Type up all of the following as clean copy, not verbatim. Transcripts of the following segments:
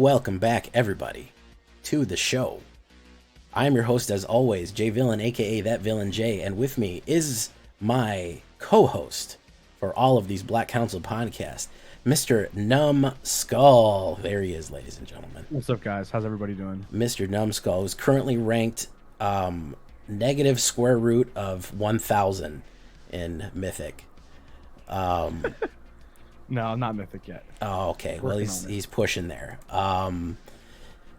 Welcome back, everybody, to the show. I am your host, as always, Jay Villain, aka That Villain Jay, and with me is my co-host for all of these Black Council podcasts, Mr. Numbskull. There he is, ladies and gentlemen. What's up, guys? How's everybody doing? Mr. Numbskull is currently ranked negative square root of 1,000 in Mythic. No, not Mythic yet. Oh, okay. Well, he's pushing there.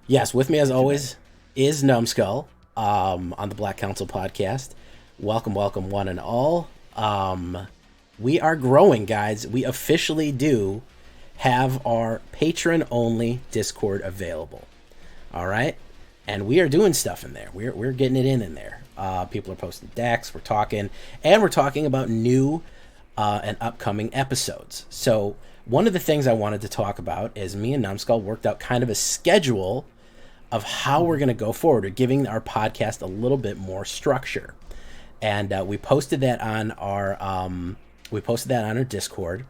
Yes, with me as always is Numbskull on the Black Council podcast. Welcome, one and all. We are growing, guys. We officially do have our patron-only Discord available. All right? And we are doing stuff in there. We're getting it in there. People are posting decks. We're talking about new and upcoming episodes. So one of the things I wanted to talk about is me and Numbskull worked out kind of a schedule of how we're going to go forward, or giving our podcast a little bit more structure. And we posted that on our Discord,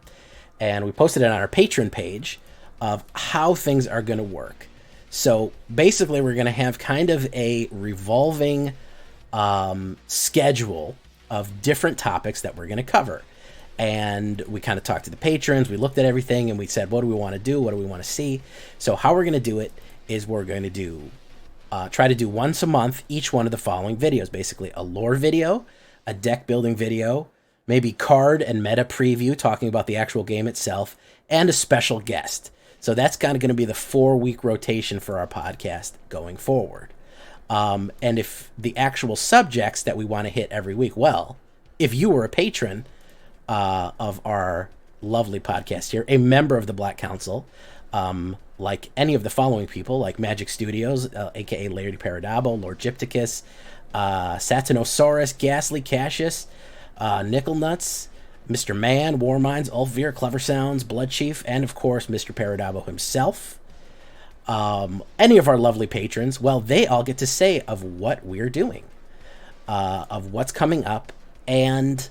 and we posted it on our Patreon page of how things are going to work. So basically, we're going to have kind of a revolving schedule of different topics that we're going to cover. And we kind of talked to the patrons, we looked at everything, and we said, what do we want to do? What do we want to see? So how we're going to do it is we're going to try to do once a month each one of the following videos. Basically, a lore video, a deck building video, maybe card and meta preview talking about the actual game itself, and a special guest. So that's kind of going to be the 4-week rotation for our podcast going forward. And if the actual subjects that we want to hit every week, well, if you were a patron of our lovely podcast here, a member of the Black Council, like any of the following people, like Magic Studios, aka Larry Paradabo, Lord Gypticus, Satanosaurus, Ghastly Cassius, Nickel Nuts, Mr. Man, Warminds, Ulfveer, Clever Sounds, Blood Chief, and of course Mr. Paradabo himself. Any of our lovely patrons, well, they all get to say of what we're doing, of what's coming up, and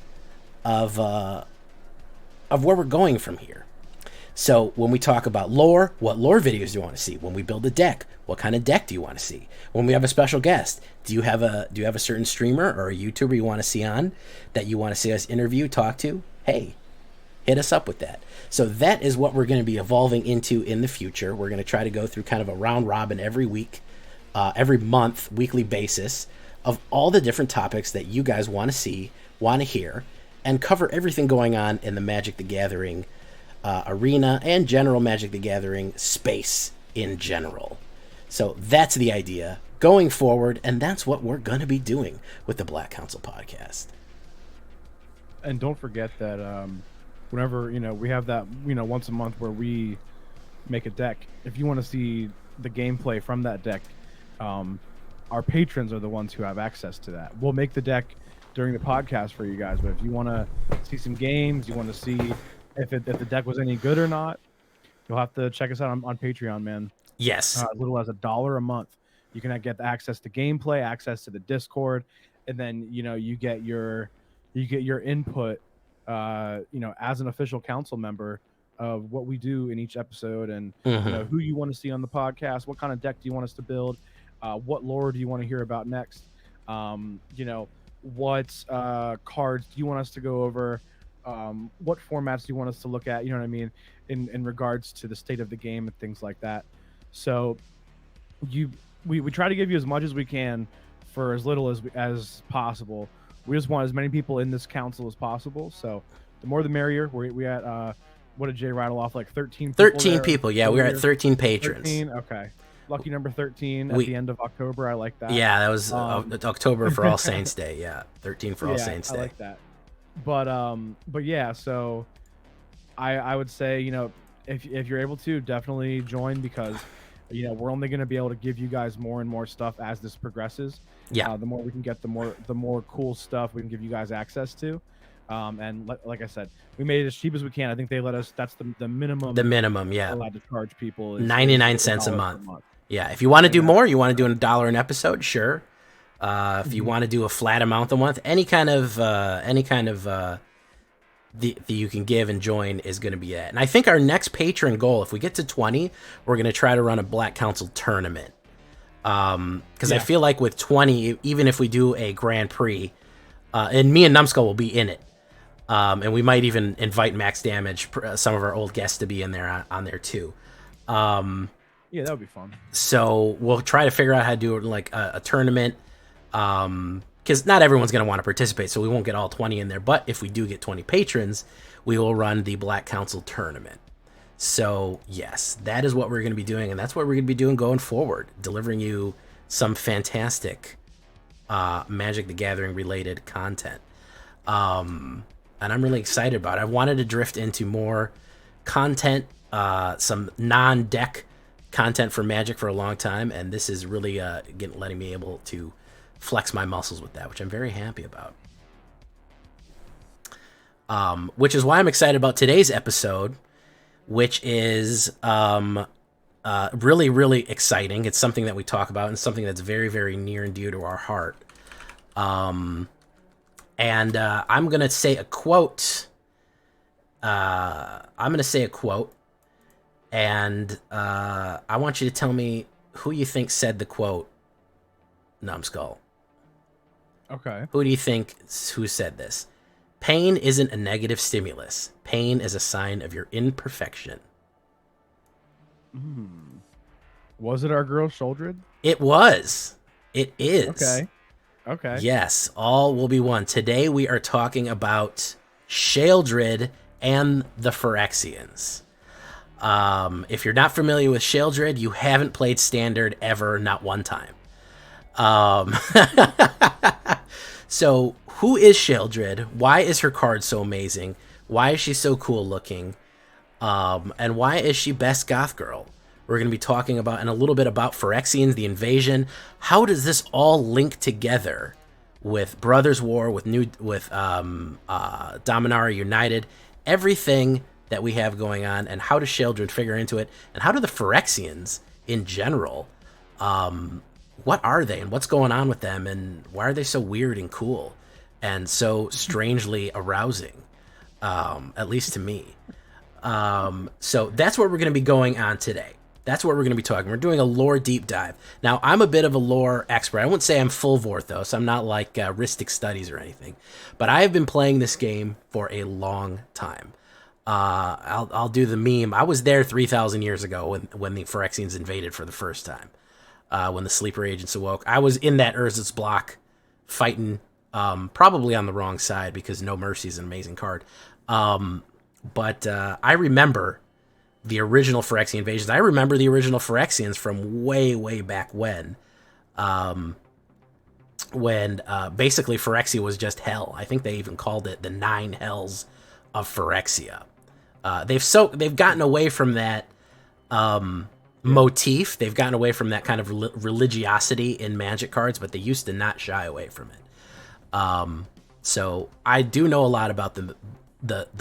of where we're going from here. So when we talk about lore, what lore videos do you want to see? When we build a deck, what kind of deck do you want to see? When we have a special guest, do you have a certain streamer or a YouTuber you want to see on that you want to see us interview, talk to? Hey, hit us up with that. So that is what we're going to be evolving into in the future. We're going to try to go through kind of a round robin every week, every month, weekly basis of all the different topics that you guys want to see, want to hear, and cover everything going on in the Magic the Gathering arena and general Magic the Gathering space in general. So that's the idea going forward, and that's what we're going to be doing with the Black Council podcast. And don't forget that whenever we have that once a month where we make a deck, if you want to see the gameplay from that deck, our patrons are the ones who have access to that. We'll make the deck during the podcast for you guys, but if you want to see some games, you want to see if the deck was any good or not, you'll have to check us out on Patreon, man. Yes. As little as $1 a month, you can get access to gameplay, access to the Discord, and then you get your input as an official council member of what we do in each episode, and who you want to see on the podcast, what kind of deck do you want us to build, what lore do you want to hear about next, what cards do you want us to go over, what formats do you want us to look at, in regards to the state of the game and things like that. So we try to give you as much as we can for as little as possible. We just want as many people in this council as possible, so the more the merrier. We at what did Jay rattle off, like 13 people? 13 people, yeah. We're at 13 patrons. 13, okay. Lucky number 13 at the end of October. I like that. Yeah, that was October for All Saints Day. Yeah, 13 for All Saints Day. I like that. But yeah, so I would say, if you're able to, definitely join, because we're only going to be able to give you guys more and more stuff as this progresses. Yeah. The more we can get, the more cool stuff we can give you guys access to. And like I said, we made it as cheap as we can. I think they let us. That's the minimum. The minimum, yeah. We're allowed to charge people 99 cents a month. Yeah. If you want to do more, you want to do $1 an episode, sure. If you want to do a flat amount a month, any kind of you can give and join is going to be it. And I think our next patron goal, if we get to 20, we're going to try to run a Black Council tournament. Because I feel like with 20, even if we do a Grand Prix, and me and Numbskull will be in it, and we might even invite Max Damage, some of our old guests, to be in there on there too. Yeah, that would be fun. So we'll try to figure out how to do like a tournament, because not everyone's going to want to participate, so we won't get all 20 in there. But if we do get 20 patrons, we will run the Black Council tournament. So yes, that is what we're going to be doing, and that's what we're going to be doing going forward, delivering you some fantastic Magic the Gathering related content. And I'm really excited about it. I wanted to drift into more content, some non-deck content for Magic for a long time, and this is really letting me able to flex my muscles with that, which I'm very happy about. Which is why I'm excited about today's episode, which is really, really exciting. It's something that we talk about, and something that's very, very near and dear to our heart. And I'm going to say a quote. And I want you to tell me who you think said the quote, Numbskull. Okay. Who do you think who said this? Pain isn't a negative stimulus. Pain is a sign of your imperfection. Was it our girl Sheoldred? It was. It is. Okay. Yes, all will be one. Today we are talking about Sheoldred and the Phyrexians. If you're not familiar with Sheoldred, you haven't played Standard ever, not one time. So, who is Sheoldred? Why is her card so amazing? Why is she so cool looking? And why is she best goth girl? We're going to be talking about, and a little bit about Phyrexians, the invasion. How does this all link together with Brothers War, with Dominaria United, everything that we have going on, and how does Sheoldred figure into it, and how do the Phyrexians in general, what are they, and what's going on with them, and why are they so weird and cool, and so strangely arousing, at least to me. So that's what we're going to be going on today. That's what we're going to be talking. We're doing a lore deep dive. Now, I'm a bit of a lore expert. I wouldn't say I'm full Vorthos. I'm not like Ristic Studies or anything. But I have been playing this game for a long time. I'll do the meme. I was there 3,000 years ago when the Phyrexians invaded for the first time. When the Sleeper Agents awoke. I was in that Urz's block fighting, probably on the wrong side because No Mercy is an amazing card. But I remember the original Phyrexian invasions. I remember the original Phyrexians from way, way back when basically Phyrexia was just hell. I think they even called it the 9 hells of Phyrexia. They've gotten away from that motif. They've gotten away from that kind of religiosity in Magic cards, but they used to not shy away from it. So I do know a lot about the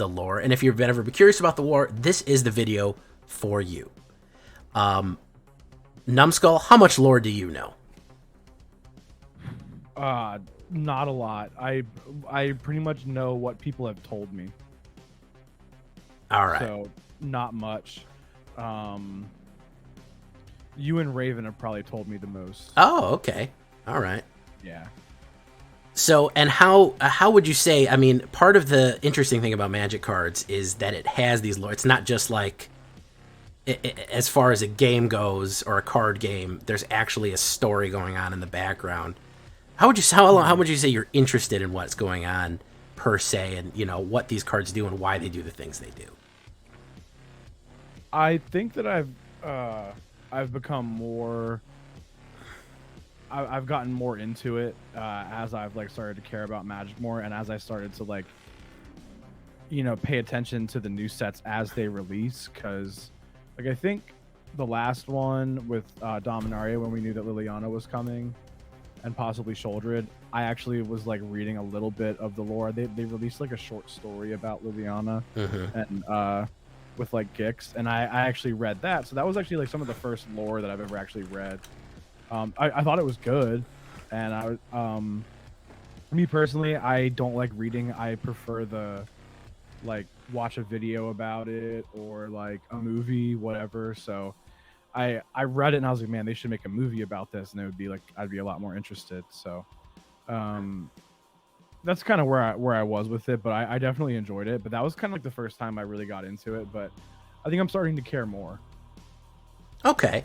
lore, and if you've ever been curious about the war, this is the video for you. Numbskull, how much lore do you know? Not a lot. I pretty much know what people have told me. All right. So not much. You and Raven have probably told me the most. Oh, okay. All right. Yeah. So, and how would you say, I mean, part of the interesting thing about Magic cards is that it has these lore. It's not just like, as far as a game goes, or a card game, there's actually a story going on in the background. How would you say you're interested in what's going on, per se, and, you know, what these cards do and why they do the things they do? I think that I've become more... I've gotten more into it as I've started to care about Magic more, and as I started to pay attention to the new sets as they release. Because I think the last one with Dominaria, when we knew that Liliana was coming, and possibly Sheoldred, I actually was reading a little bit of the lore. They released a short story about Liliana, and with Gix, and I actually read that. So that was actually some of the first lore that I've ever actually read. I thought it was good, and me personally, I don't like reading. I prefer the like watch a video about it or like a movie, whatever. So I read it and I was like, man, they should make a movie about this, and it would be like I'd be a lot more interested. So that's kind of where I was with it, but I definitely enjoyed it. But that was kind of like the first time I really got into it. But I think I'm starting to care more. Okay,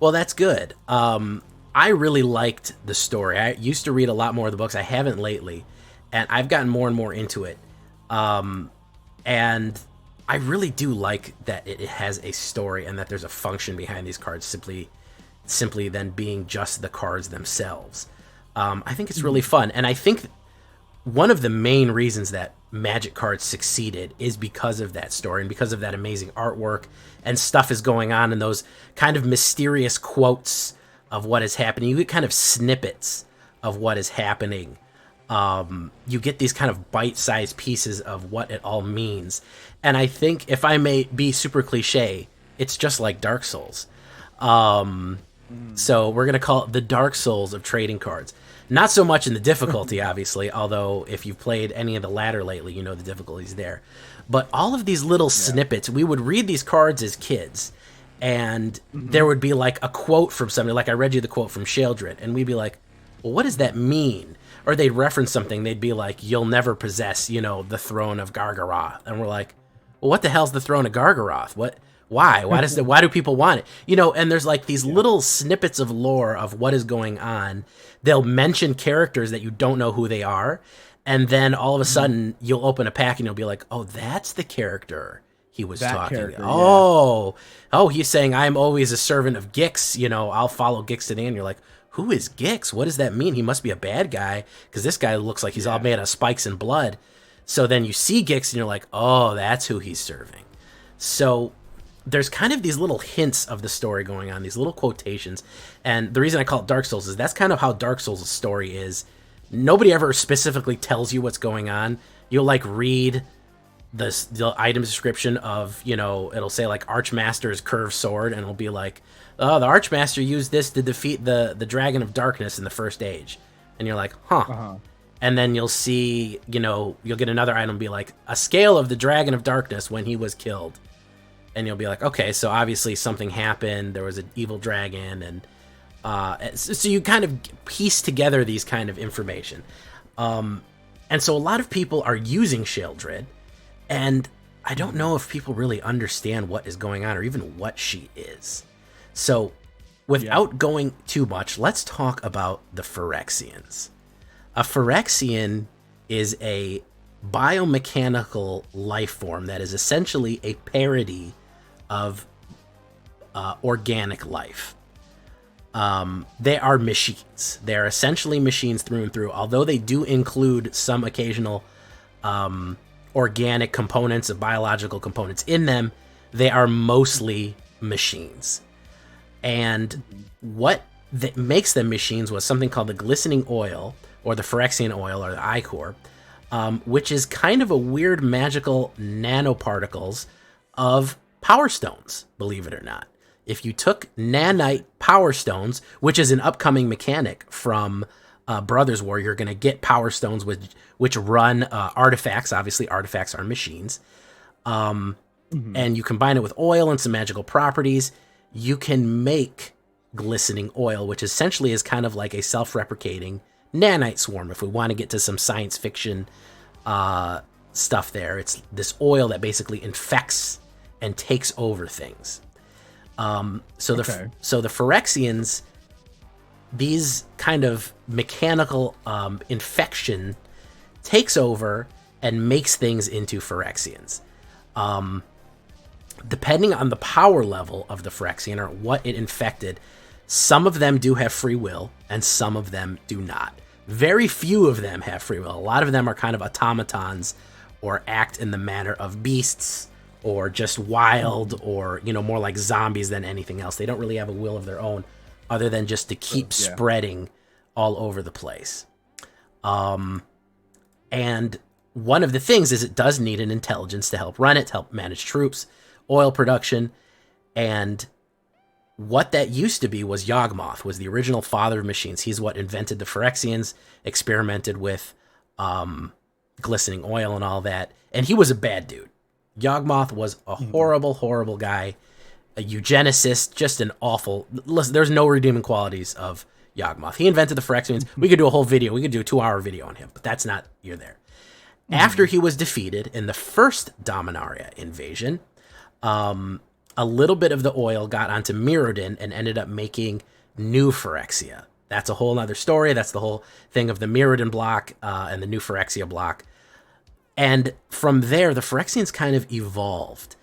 well that's good. I really liked the story. I used to read a lot more of the books. I haven't lately, and I've gotten more and more into it. And I really do like that it has a story and that there's a function behind these cards simply than being just the cards themselves. I think it's really fun, and I think one of the main reasons that Magic cards succeeded is because of that story and because of that amazing artwork, and stuff is going on in those kind of mysterious quotes of what is happening. You get kind of snippets of what is happening. You get these kind of bite-sized pieces of what it all means. And I think, if I may be super cliche, it's just like Dark Souls. So we're going to call it the Dark Souls of trading cards. Not so much in the difficulty, obviously, although if you've played any of the latter lately, you know the difficulty's there. But all of these little snippets, we would read these cards as kids, and there would be like a quote from somebody, like I read you the quote from Sheoldred, and we'd be like, well, what does that mean? Or they'd reference something, they'd be like, you'll never possess, the throne of Gargaroth. And we're like, well, what the hell's the throne of Gargaroth? Why? Why do people want it? And there's like these little snippets of lore of what is going on. They'll mention characters that you don't know who they are, and then all of a sudden you'll open a pack and you'll be like, oh, that's the character he was talking. Oh, he's saying I'm always a servant of Gix. I'll follow Gix to the end. You're like, who is Gix? What does that mean? He must be a bad guy because this guy looks like he's all made of spikes and blood. So then you see Gix and you're like, oh, that's who he's serving. So there's kind of these little hints of the story going on, these little quotations. And the reason I call it Dark Souls is that's kind of how Dark Souls' story is. Nobody ever specifically tells you what's going on. You'll like read the item description of, it'll say like Archmaster's curved sword, and it'll be like, oh, the Archmaster used this to defeat the Dragon of Darkness in the First Age. And you're like, huh. And then you'll see, you'll get another item and be like, a scale of the Dragon of Darkness when he was killed. And you'll be like, okay, so obviously something happened. There was an evil dragon. And so you kind of piece together these kind of information. And so a lot of people are using Sheoldred. And I don't know if people really understand what is going on or even what she is. So without going too much, let's talk about the Phyrexians. A Phyrexian is a biomechanical life form that is essentially a parody of organic life. They are machines. They are essentially machines through and through, although they do include some occasional organic components of biological components in them. They are mostly machines. And what makes them machines was something called the glistening oil, or the Phyrexian oil, or the ichor, which is kind of a weird magical nanoparticles of power stones, believe it or not. If you took nanite power stones, which is an upcoming mechanic from Brothers War, you're going to get power stones which run artifacts. Obviously, artifacts are machines. And you combine it with oil and some magical properties, you can make glistening oil, which essentially is kind of like a self-replicating nanite swarm. If we want to get to some science fiction stuff there, it's this oil that basically infects and takes over things. So the Phyrexians, these kind of mechanical infection takes over and makes things into Phyrexians. Depending on the power level of the Phyrexian or what it infected, some of them do have free will and some of them do not. Very few of them have free will. A lot of them are kind of automatons or act in the manner of beasts or just wild or, more like zombies than anything else. They don't really have a will of their own other than just to keep spreading all over the place. And one of the things is it does need an intelligence to help run it, to help manage troops, oil production, and what that used to be was Yawgmoth, was the original father of machines. He's what invented the Phyrexians, experimented with glistening oil and all that. And he was a bad dude. Yawgmoth was a horrible, horrible guy, a eugenicist, just an awful... Listen, there's no redeeming qualities of Yawgmoth. He invented the Phyrexians. We could do a whole video. We could do a 2-hour video on him, but that's not... You're there. After he was defeated in the first Dominaria invasion, a little bit of the oil got onto Mirrodin and ended up making new Phyrexia. That's a whole other story. That's the whole thing of the Mirrodin block and the new Phyrexia block. And from there, the Phyrexians kind of evolved.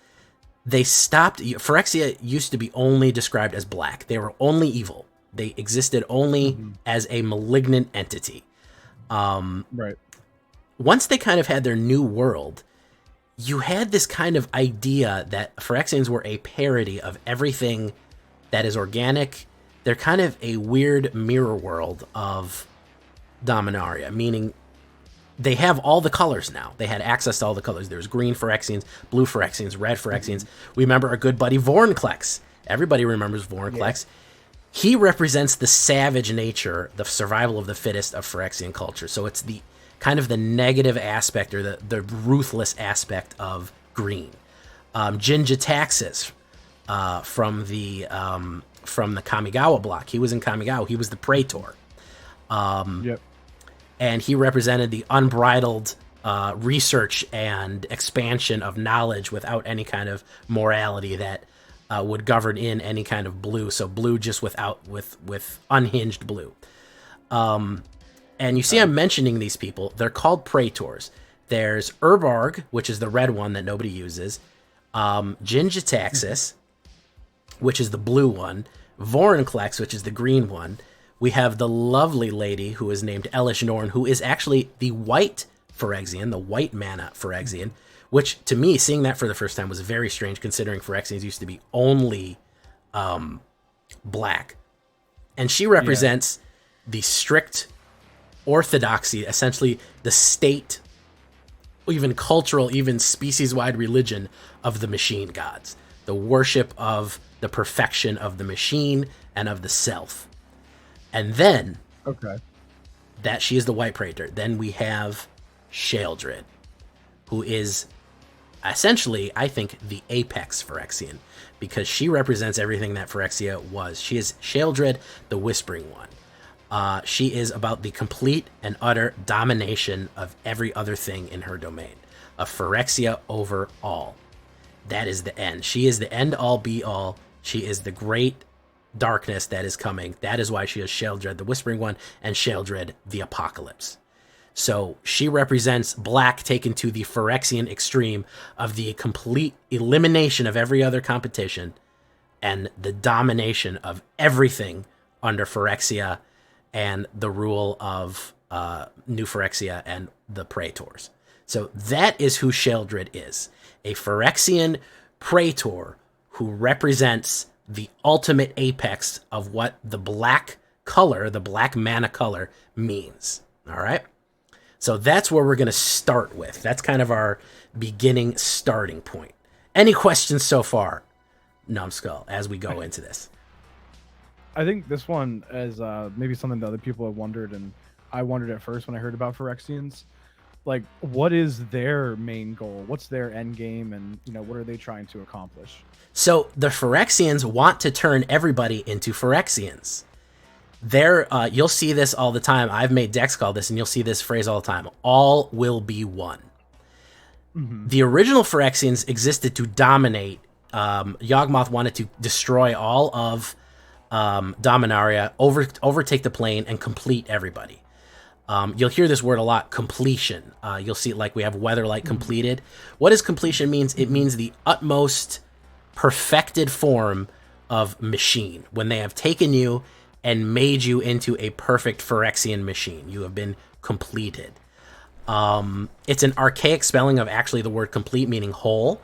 They stopped... Phyrexia used to be only described as black. They were only evil. They existed only as a malignant entity. Right. Once they kind of had their new world, you had this kind of idea that Phyrexians were a parody of everything that is organic. They're kind of a weird mirror world of Dominaria, meaning they have all the colors now. They had access to all the colors. There's green Phyrexians, blue Phyrexians, red Phyrexians. We remember our good buddy Vorinclex. Everybody remembers Vorinclex. Yeah. He represents the savage nature, the survival of the fittest of Phyrexian culture. So it's the kind of the negative aspect or the ruthless aspect of green. Jin-Gitaxias from the Kamigawa block. He was in Kamigawa. He was the Praetor. And he represented the unbridled research and expansion of knowledge without any kind of morality that would govern in any kind of blue. So blue just with unhinged blue. And you see I'm mentioning these people. They're called Praetors. There's Urbarg, which is the red one that nobody uses. Jin-Gitaxias, which is the blue one. Vorinclex, which is the green one. We have the lovely lady who is named Elish Norn, who is actually the white Phyrexian, the white mana Phyrexian, which to me, seeing that for the first time was very strange considering Phyrexians used to be only black. And she represents the strict orthodoxy, essentially the state, even cultural, even species-wide religion of the machine gods. The worship of the perfection of the machine and of the self. And then, that she is the White Praetor. Then we have Sheoldred, who is essentially, I think, the apex Phyrexian, because she represents everything that Phyrexia was. She is Sheoldred, the Whispering One. She is about the complete and utter domination of every other thing in her domain, of Phyrexia over all. That is the end. She is the end-all, be-all. She is the great darkness that is coming. That is why she is Sheoldred, the Whispering One, and Sheoldred, the Apocalypse. So she represents black taken to the Phyrexian extreme of the complete elimination of every other competition and the domination of everything under Phyrexia and the rule of New Phyrexia and the Praetors. So that is who Sheoldred is. A Phyrexian Praetor who represents the ultimate apex of what the black color, the black mana color, means. All right? So that's where we're going to start with. That's kind of our beginning starting point. Any questions so far, Numbskull, as we go into this? I think this one is maybe something that other people have wondered, and I wondered at first when I heard about Phyrexians. Like, what is their main goal? What's their end game? And, what are they trying to accomplish? So the Phyrexians want to turn everybody into Phyrexians. You'll see this all the time. I've made decks call this, and you'll see this phrase all the time. All will be one. Mm-hmm. The original Phyrexians existed to dominate. Yawgmoth wanted to destroy all of Dominaria, overtake the plane, and complete everybody. You'll hear this word a lot, completion. You'll see it like we have Weatherlight completed. What does completion means? It means the utmost perfected form of machine. When they have taken you and made you into a perfect Phyrexian machine. You have been completed. It's an archaic spelling of actually the word complete, meaning whole.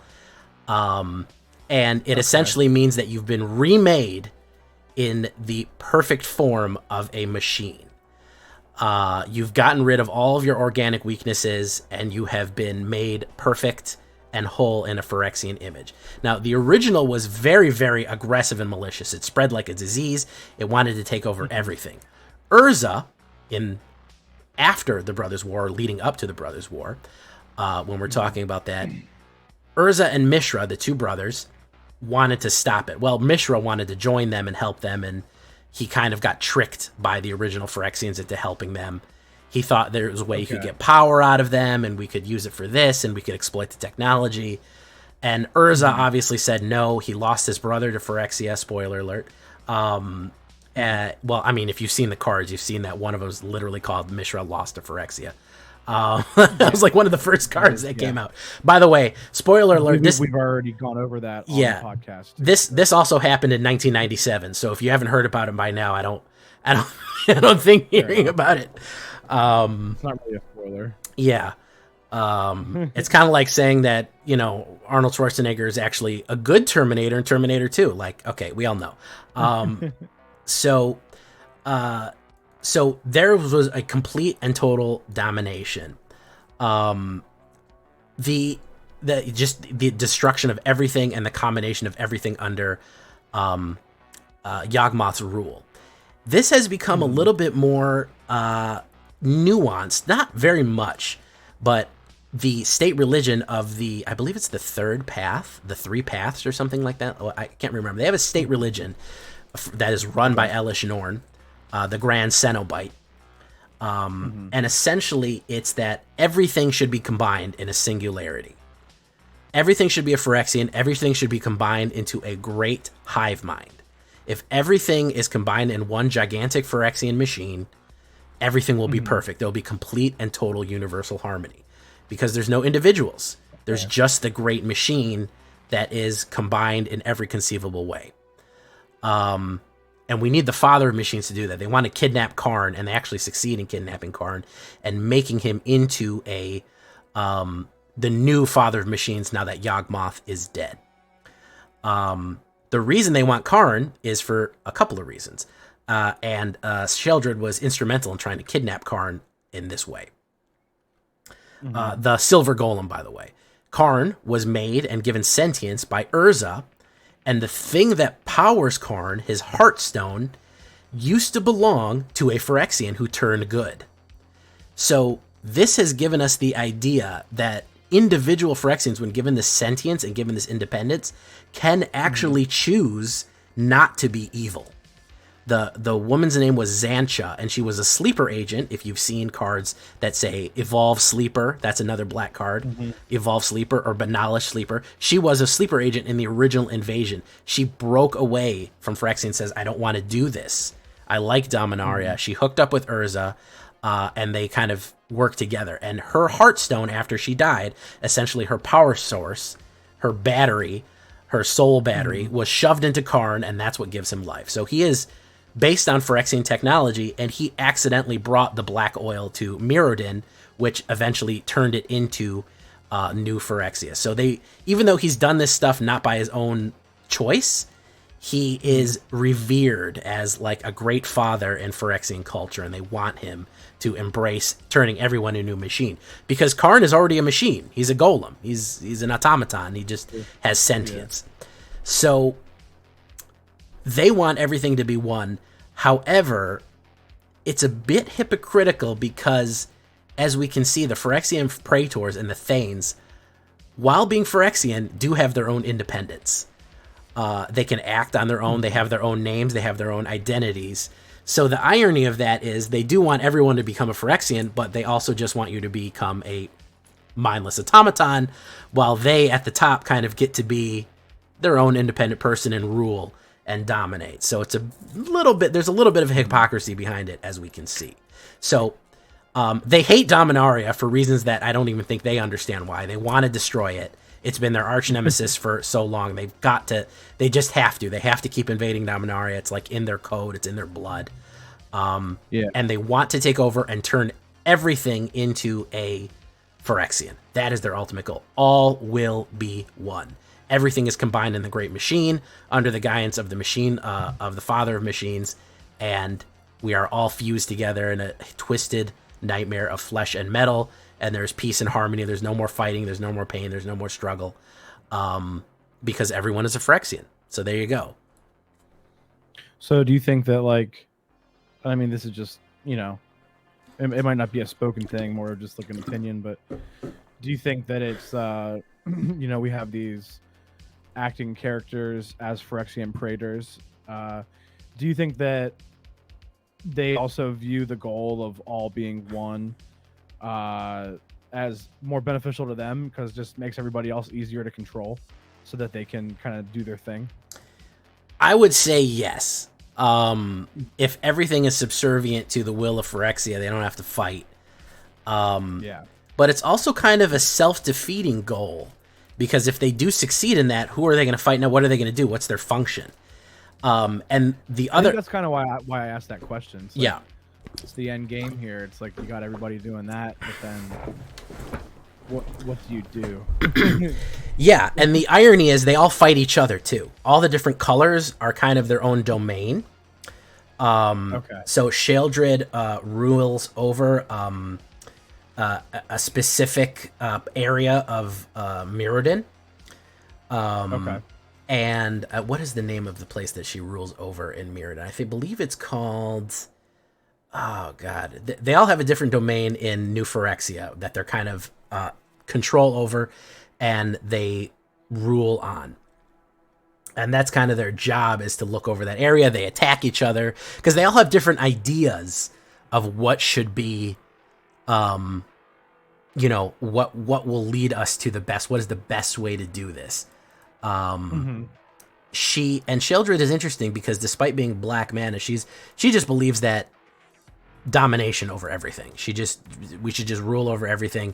And it essentially means that you've been remade in the perfect form of a machine. You've gotten rid of all of your organic weaknesses, and you have been made perfect and whole in a Phyrexian image. Now, the original was very, very aggressive and malicious. It spread like a disease. It wanted to take over everything. Urza, in after the Brothers' War, leading up to the Brothers' War, when we're talking about that, Urza and Mishra, the two brothers, wanted to stop it. Well, Mishra wanted to join them and help them, and he kind of got tricked by the original Phyrexians into helping them. He thought there was a way he could get power out of them, and we could use it for this, and we could exploit the technology. And Urza obviously said no. He lost his brother to Phyrexia. Spoiler alert. Well, I mean, if you've seen the cards, you've seen that one of them is literally called Mishra Lost to Phyrexia. That was like one of the first cards that came out. By the way, spoiler alert. We've already gone over that on the podcast. This also happened in 1997. So if you haven't heard about it by now, I don't think hearing about it. It's not really a spoiler. Yeah. It's kind of like saying that, Arnold Schwarzenegger is actually a good Terminator in Terminator 2. Like, okay, we all know. So there was a complete and total domination. The destruction of everything and the combination of everything under Yawgmoth's rule. This has become a little bit more nuanced, not very much, but the state religion of I believe it's the third path, the three paths or something like that. Oh, I can't remember. They have a state religion that is run by Elish Norn, the Grand Cenobite. And essentially it's that everything should be combined in a singularity. Everything should be a Phyrexian. Everything should be combined into a great hive mind. If everything is combined in one gigantic Phyrexian machine, everything will be perfect. There'll be complete and total universal harmony because there's no individuals. There's just the great machine that is combined in every conceivable way. And we need the father of machines to do that. They want to kidnap Karn, and they actually succeed in kidnapping Karn and making him into the new father of machines now that Yawgmoth is dead. The reason they want Karn is for a couple of reasons. And Sheoldred was instrumental in trying to kidnap Karn in this way. The Silver Golem, by the way. Karn was made and given sentience by Urza, and the thing that powers Karn, his Heartstone, used to belong to a Phyrexian who turned good. So this has given us the idea that individual Phyrexians, when given this sentience and given this independence, can actually choose not to be evil. The woman's name was Xancha, and she was a sleeper agent. If you've seen cards that say Evolve Sleeper, that's another black card. Evolve Sleeper or Banalish Sleeper. She was a sleeper agent in the original invasion. She broke away from Phyrexia and says, I don't want to do this. I like Dominaria. She hooked up with Urza, and they kind of worked together. And her Heartstone, after she died, essentially her power source, her battery, her soul battery, was shoved into Karn, and that's what gives him life. So he is based on Phyrexian technology, and he accidentally brought the black oil to Mirrodin, which eventually turned it into new Phyrexia. So even though he's done this stuff not by his own choice, he is revered as like a great father in Phyrexian culture, and they want him to embrace turning everyone into a machine. Because Karn is already a machine. He's a golem. He's an automaton. He just has sentience. So they want everything to be one. However, it's a bit hypocritical because, as we can see, the Phyrexian Praetors and the Thanes, while being Phyrexian, do have their own independence. They can act on their own. They have their own names. They have their own identities. So the irony of that is they do want everyone to become a Phyrexian, but they also just want you to become a mindless automaton, while they at the top kind of get to be their own independent person and rule and dominate. So it's there's a little bit of hypocrisy behind it, as we can see. So they hate Dominaria for reasons that I don't even think they understand why. They want to destroy it. It's been their arch nemesis for so long. They just have to. They have to keep invading Dominaria. It's like in their code. It's in their blood. And they want to take over and turn everything into a Phyrexian. That is their ultimate goal. All will be one. Everything is combined in the Great Machine under the guidance of the machine, of the Father of Machines, and we are all fused together in a twisted nightmare of flesh and metal, and there's peace and harmony. There's no more fighting. There's no more pain. There's no more struggle, because everyone is a Phyrexian. So there you go. So do you think that, like, I mean, this is just, it might not be a spoken thing, more just like an opinion, but do you think that it's we have these acting characters as Phyrexian Praetors? Do you think that they also view the goal of all being one as more beneficial to them because it just makes everybody else easier to control so that they can kind of do their thing? I would say yes. If everything is subservient to the will of Phyrexia, they don't have to fight. Yeah. But it's also kind of a self-defeating goal, because if they do succeed in that, who are they going to fight now? What are they going to do? What's their function? And the other... that's kind of why I asked that question. It's like, yeah. It's the end game here. It's like you got everybody doing that, but then what do you do? Yeah, and the irony is they all fight each other too. All the different colors are kind of their own domain. Okay. So Sheoldred rules over a specific area of Mirrodin. Okay. And what is the name of the place that she rules over in Mirrodin? I believe it's called... Oh, God. They all have a different domain in New Phyrexia that they're kind of control over and they rule on. And that's kind of their job, is to look over that area. They attack each other because they all have different ideas of what should be, what will lead us to the best. What is the best way to do this? Sheoldred is interesting because despite being black mana, she just believes that domination over everything. We should just rule over everything,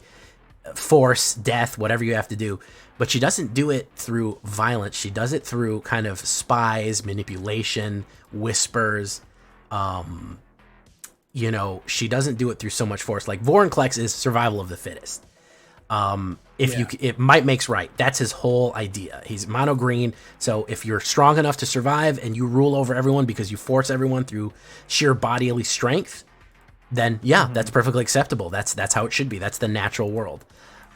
force, death, whatever you have to do. But she doesn't do it through violence. She does it through kind of spies, manipulation, whispers. She doesn't do it through so much force. Like Vorinclex is survival of the fittest. If might makes right. That's his whole idea. He's mono green. So if you're strong enough to survive and you rule over everyone because you force everyone through sheer bodily strength, then that's perfectly acceptable. That's how it should be. That's the natural world.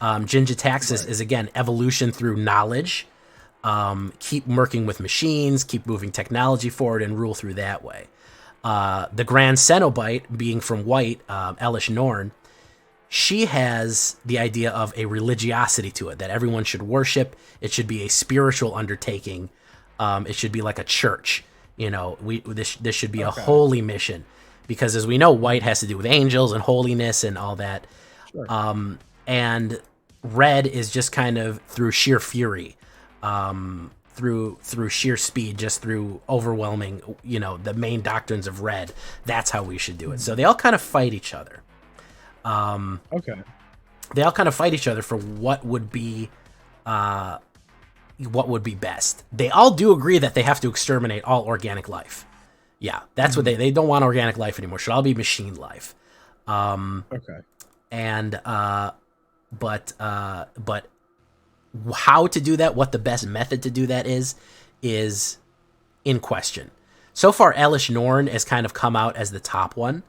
Jin-Gitaxias is again evolution through knowledge. Keep working with machines, keep moving technology forward, and rule through that way. The Grand Cenobite, being from white, Elish Norn, she has the idea of a religiosity to it, that everyone should worship. It should be a spiritual undertaking. It should be like a church. This should be a holy mission, because as we know, white has to do with angels and holiness and all that. Sure. And red is just kind of through sheer fury, through sheer speed, just through overwhelming, the main doctrines of red. That's how we should do it. So they all kind of fight each other. They all kind of fight each other for what would be best. They all do agree that they have to exterminate all organic life. Yeah, that's what they don't want organic life anymore. Should all be machine life. And but how to do that, what the best method to do that is in question. So far, Elish Norn has kind of come out as the top one.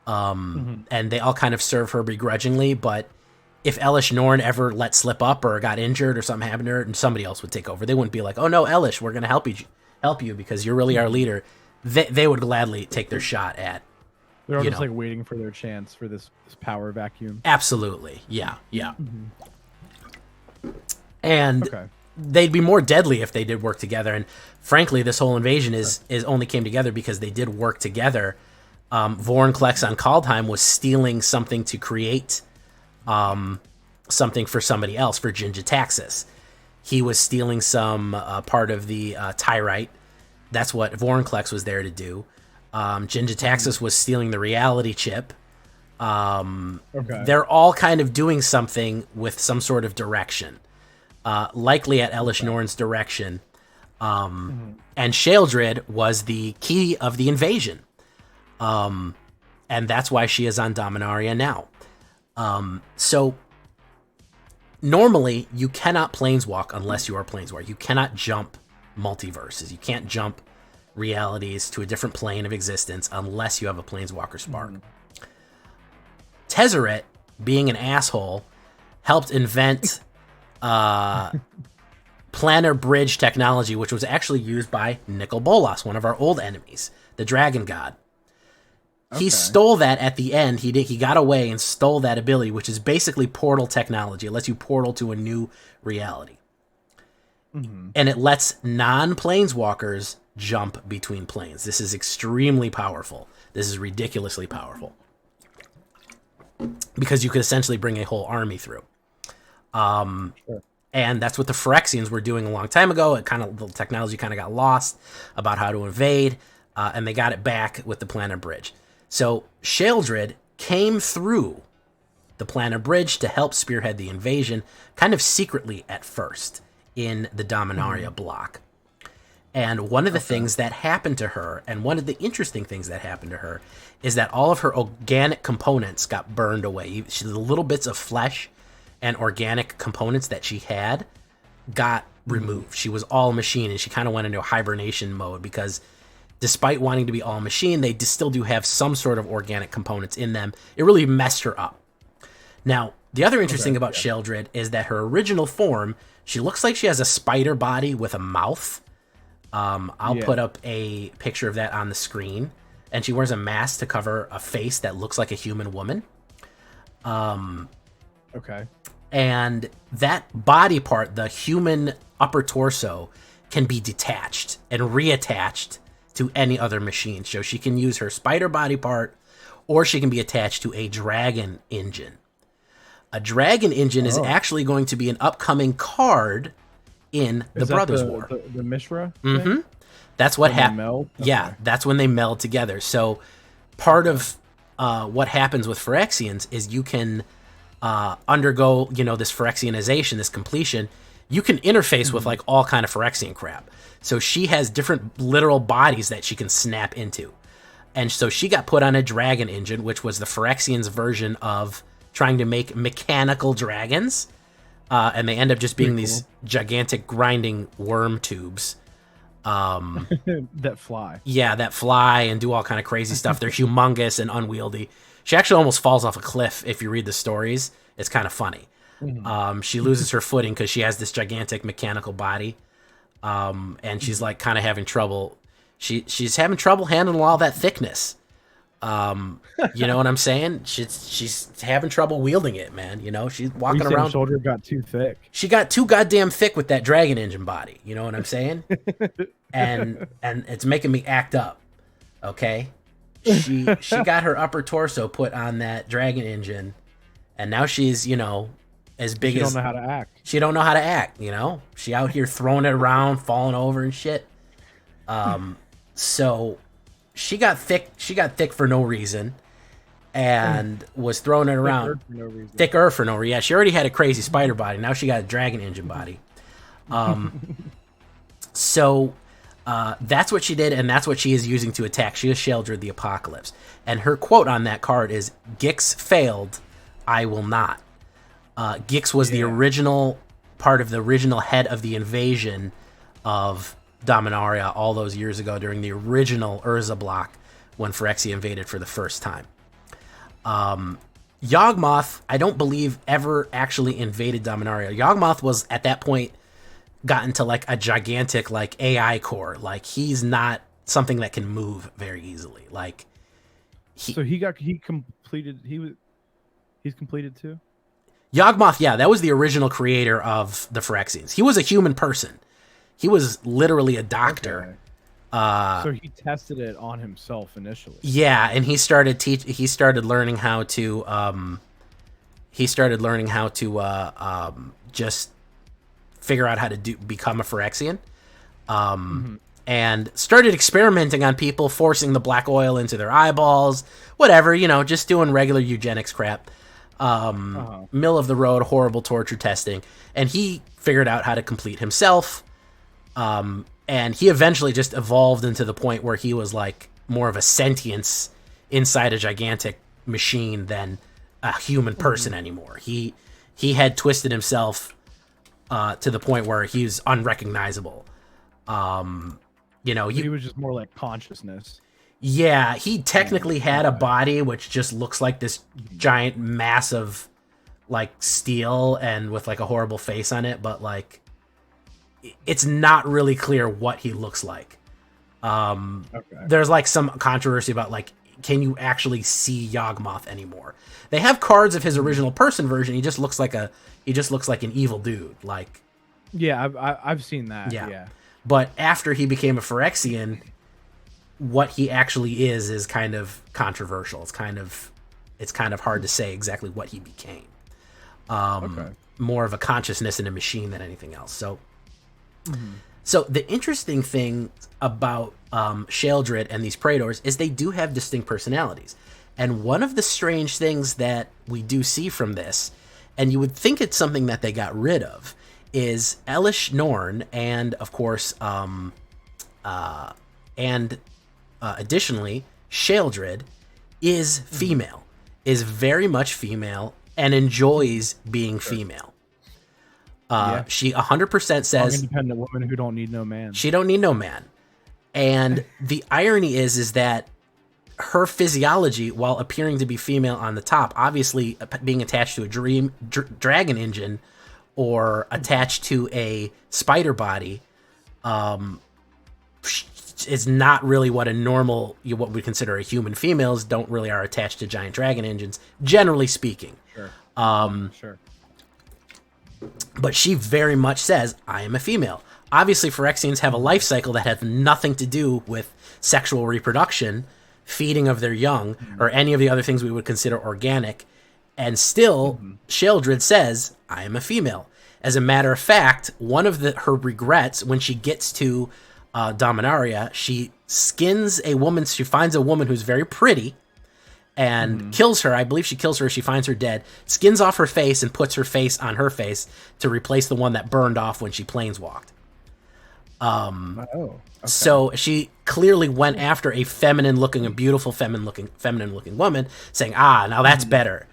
And they all kind of serve her begrudgingly, but if Elish Norn ever let slip up or got injured or something happened to her, and somebody else would take over, they wouldn't be like, "Oh no, Elish, we're going to help you because you're really our leader." They would gladly take their shot at. They're all just like waiting for their chance for this power vacuum. Absolutely, yeah. And they'd be more deadly if they did work together. And frankly, this whole invasion is only came together because they did work together. Vorinclex on Kaldheim was stealing something to create something for somebody else, for Jin-Gitaxias. He was stealing some part of the Tyrite. That's what Vorinclex was there to do. Jin-Gitaxias was stealing the reality chip. They're all kind of doing something with some sort of direction. Likely at Elish Norn's direction. And Sheoldred was the key of the invasion. And that's why she is on Dominaria now. So normally you cannot planeswalk unless you are a planeswalker. You cannot jump multiverses. You can't jump realities to a different plane of existence unless you have a planeswalker spark. Tezzeret, being an asshole, helped invent planar bridge technology, which was actually used by Nicol Bolas, one of our old enemies, the dragon god. He stole that at the end. He got away and stole that ability, which is basically portal technology. It lets you portal to a new reality. Mm-hmm. And it lets non-planeswalkers jump between planes. This is extremely powerful. This is ridiculously powerful. Because you could essentially bring a whole army through. Sure. And that's what the Phyrexians were doing a long time ago. The technology kind of got lost about how to invade, and they got it back with the Planet Bridge. So Sheoldred came through the Planet Bridge to help spearhead the invasion, kind of secretly at first in the Dominaria block. And one of the things that happened to her, and one of the interesting things that happened to her, is that all of her organic components got burned away. The little bits of flesh and organic components that she had got removed. She was all machine, and she kind of went into a hibernation mode because despite wanting to be all machine, they still do have some sort of organic components in them. It really messed her up. Now, the other interesting about Sheoldred is that her original form, she looks like she has a spider body with a mouth. I'll put up a picture of that on the screen. And she wears a mask to cover a face that looks like a human woman. And that body part, the human upper torso, can be detached and reattached to any other machine. So she can use her spider body part, or she can be attached to a dragon engine. A dragon engine is actually going to be an upcoming card in the Brothers War. The Mishra? Mm-hmm. That's what happened. Yeah, that's when they meld together. So part of what happens with Phyrexians is you can undergo, this Phyrexianization, this completion. You can interface with like all kind of Phyrexian crap. So she has different literal bodies that she can snap into. And so she got put on a dragon engine, which was the Phyrexians' version of trying to make mechanical dragons. And they end up just being these gigantic grinding worm tubes. That fly. Yeah, that fly and do all kind of crazy stuff. They're humongous and unwieldy. She actually almost falls off a cliff if you read the stories. It's kind of funny. She loses her footing because she has this gigantic mechanical body. And she's like kind of having trouble. She's having trouble handling all that thickness. You know what I'm saying? She's having trouble wielding it, man. She's walking around. Shoulder got too thick. She got too goddamn thick with that dragon engine body. You know what I'm saying? and it's making me act up. Okay, she got her upper torso put on that dragon engine, and now she's as big as. She don't know how to act. She don't know how to act. She out here throwing it around, falling over and shit. So. She got thick for no reason and was throwing it around. Thicker for no reason. Yeah, she already had a crazy spider body. Now she got a dragon engine body. So that's what she did, and that's what she is using to attack. She is Sheoldred the Apocalypse. And her quote on that card is, "Gix failed, I will not." Gix was the original part of the original head of the invasion of Dominaria all those years ago during the original Urza block when Phyrexia invaded for the first time. Yawgmoth, I don't believe, ever actually invaded Dominaria. Yawgmoth was, at that point, gotten to like a gigantic like AI core. Like, he's not something that can move very easily. Like, he's completed too? Yawgmoth, yeah, that was the original creator of the Phyrexians. He was a human person. He was literally a doctor. Okay. So he tested it on himself initially. Yeah, and he started learning how to just figure out how to become a Phyrexian. And started experimenting on people, forcing the black oil into their eyeballs, whatever, just doing regular eugenics crap. Middle of the road, horrible torture testing. And he figured out how to complete himself. And he eventually just evolved into the point where he was like more of a sentience inside a gigantic machine than a human person anymore. He had twisted himself to the point where he was unrecognizable. He was just more like consciousness. Yeah, he technically had a body which just looks like this giant mass of like steel and with like a horrible face on it, but like it's not really clear what he looks like. There's like some controversy about like can you actually see Yawgmoth anymore. They have cards of his original person version. He just looks like an evil dude. Like, yeah, I've seen that. Yeah. But after he became a Phyrexian, what he actually is kind of controversial. It's kind of hard to say exactly what he became. More of a consciousness in a machine than anything else. So, so the interesting thing about Sheoldred and these Praetors is they do have distinct personalities. And one of the strange things that we do see from this, and you would think it's something that they got rid of, is Elish Norn, and of course, additionally, Sheoldred is female, is very much female, and enjoys being female. She 100% says independent woman who don't need no man. She don't need no man. And the irony is that her physiology, while appearing to be female on the top, obviously being attached to a dragon engine or attached to a spider body, is not really what what we consider a human. Females don't really are attached to giant dragon engines, generally speaking. Sure. Sure. But she very much says, I am a female. Obviously, Phyrexians have a life cycle that has nothing to do with sexual reproduction, feeding of their young, or any of the other things we would consider organic. And still, Sheoldred says, I am a female. As a matter of fact, one of her regrets when she gets to Dominaria, she skins a woman. She finds a woman who's very pretty and kills her. I believe she kills her. She finds her dead, skins off her face, and puts her face on her face to replace the one that burned off when she planeswalked. So she clearly went after a beautiful feminine looking woman, saying, now that's better.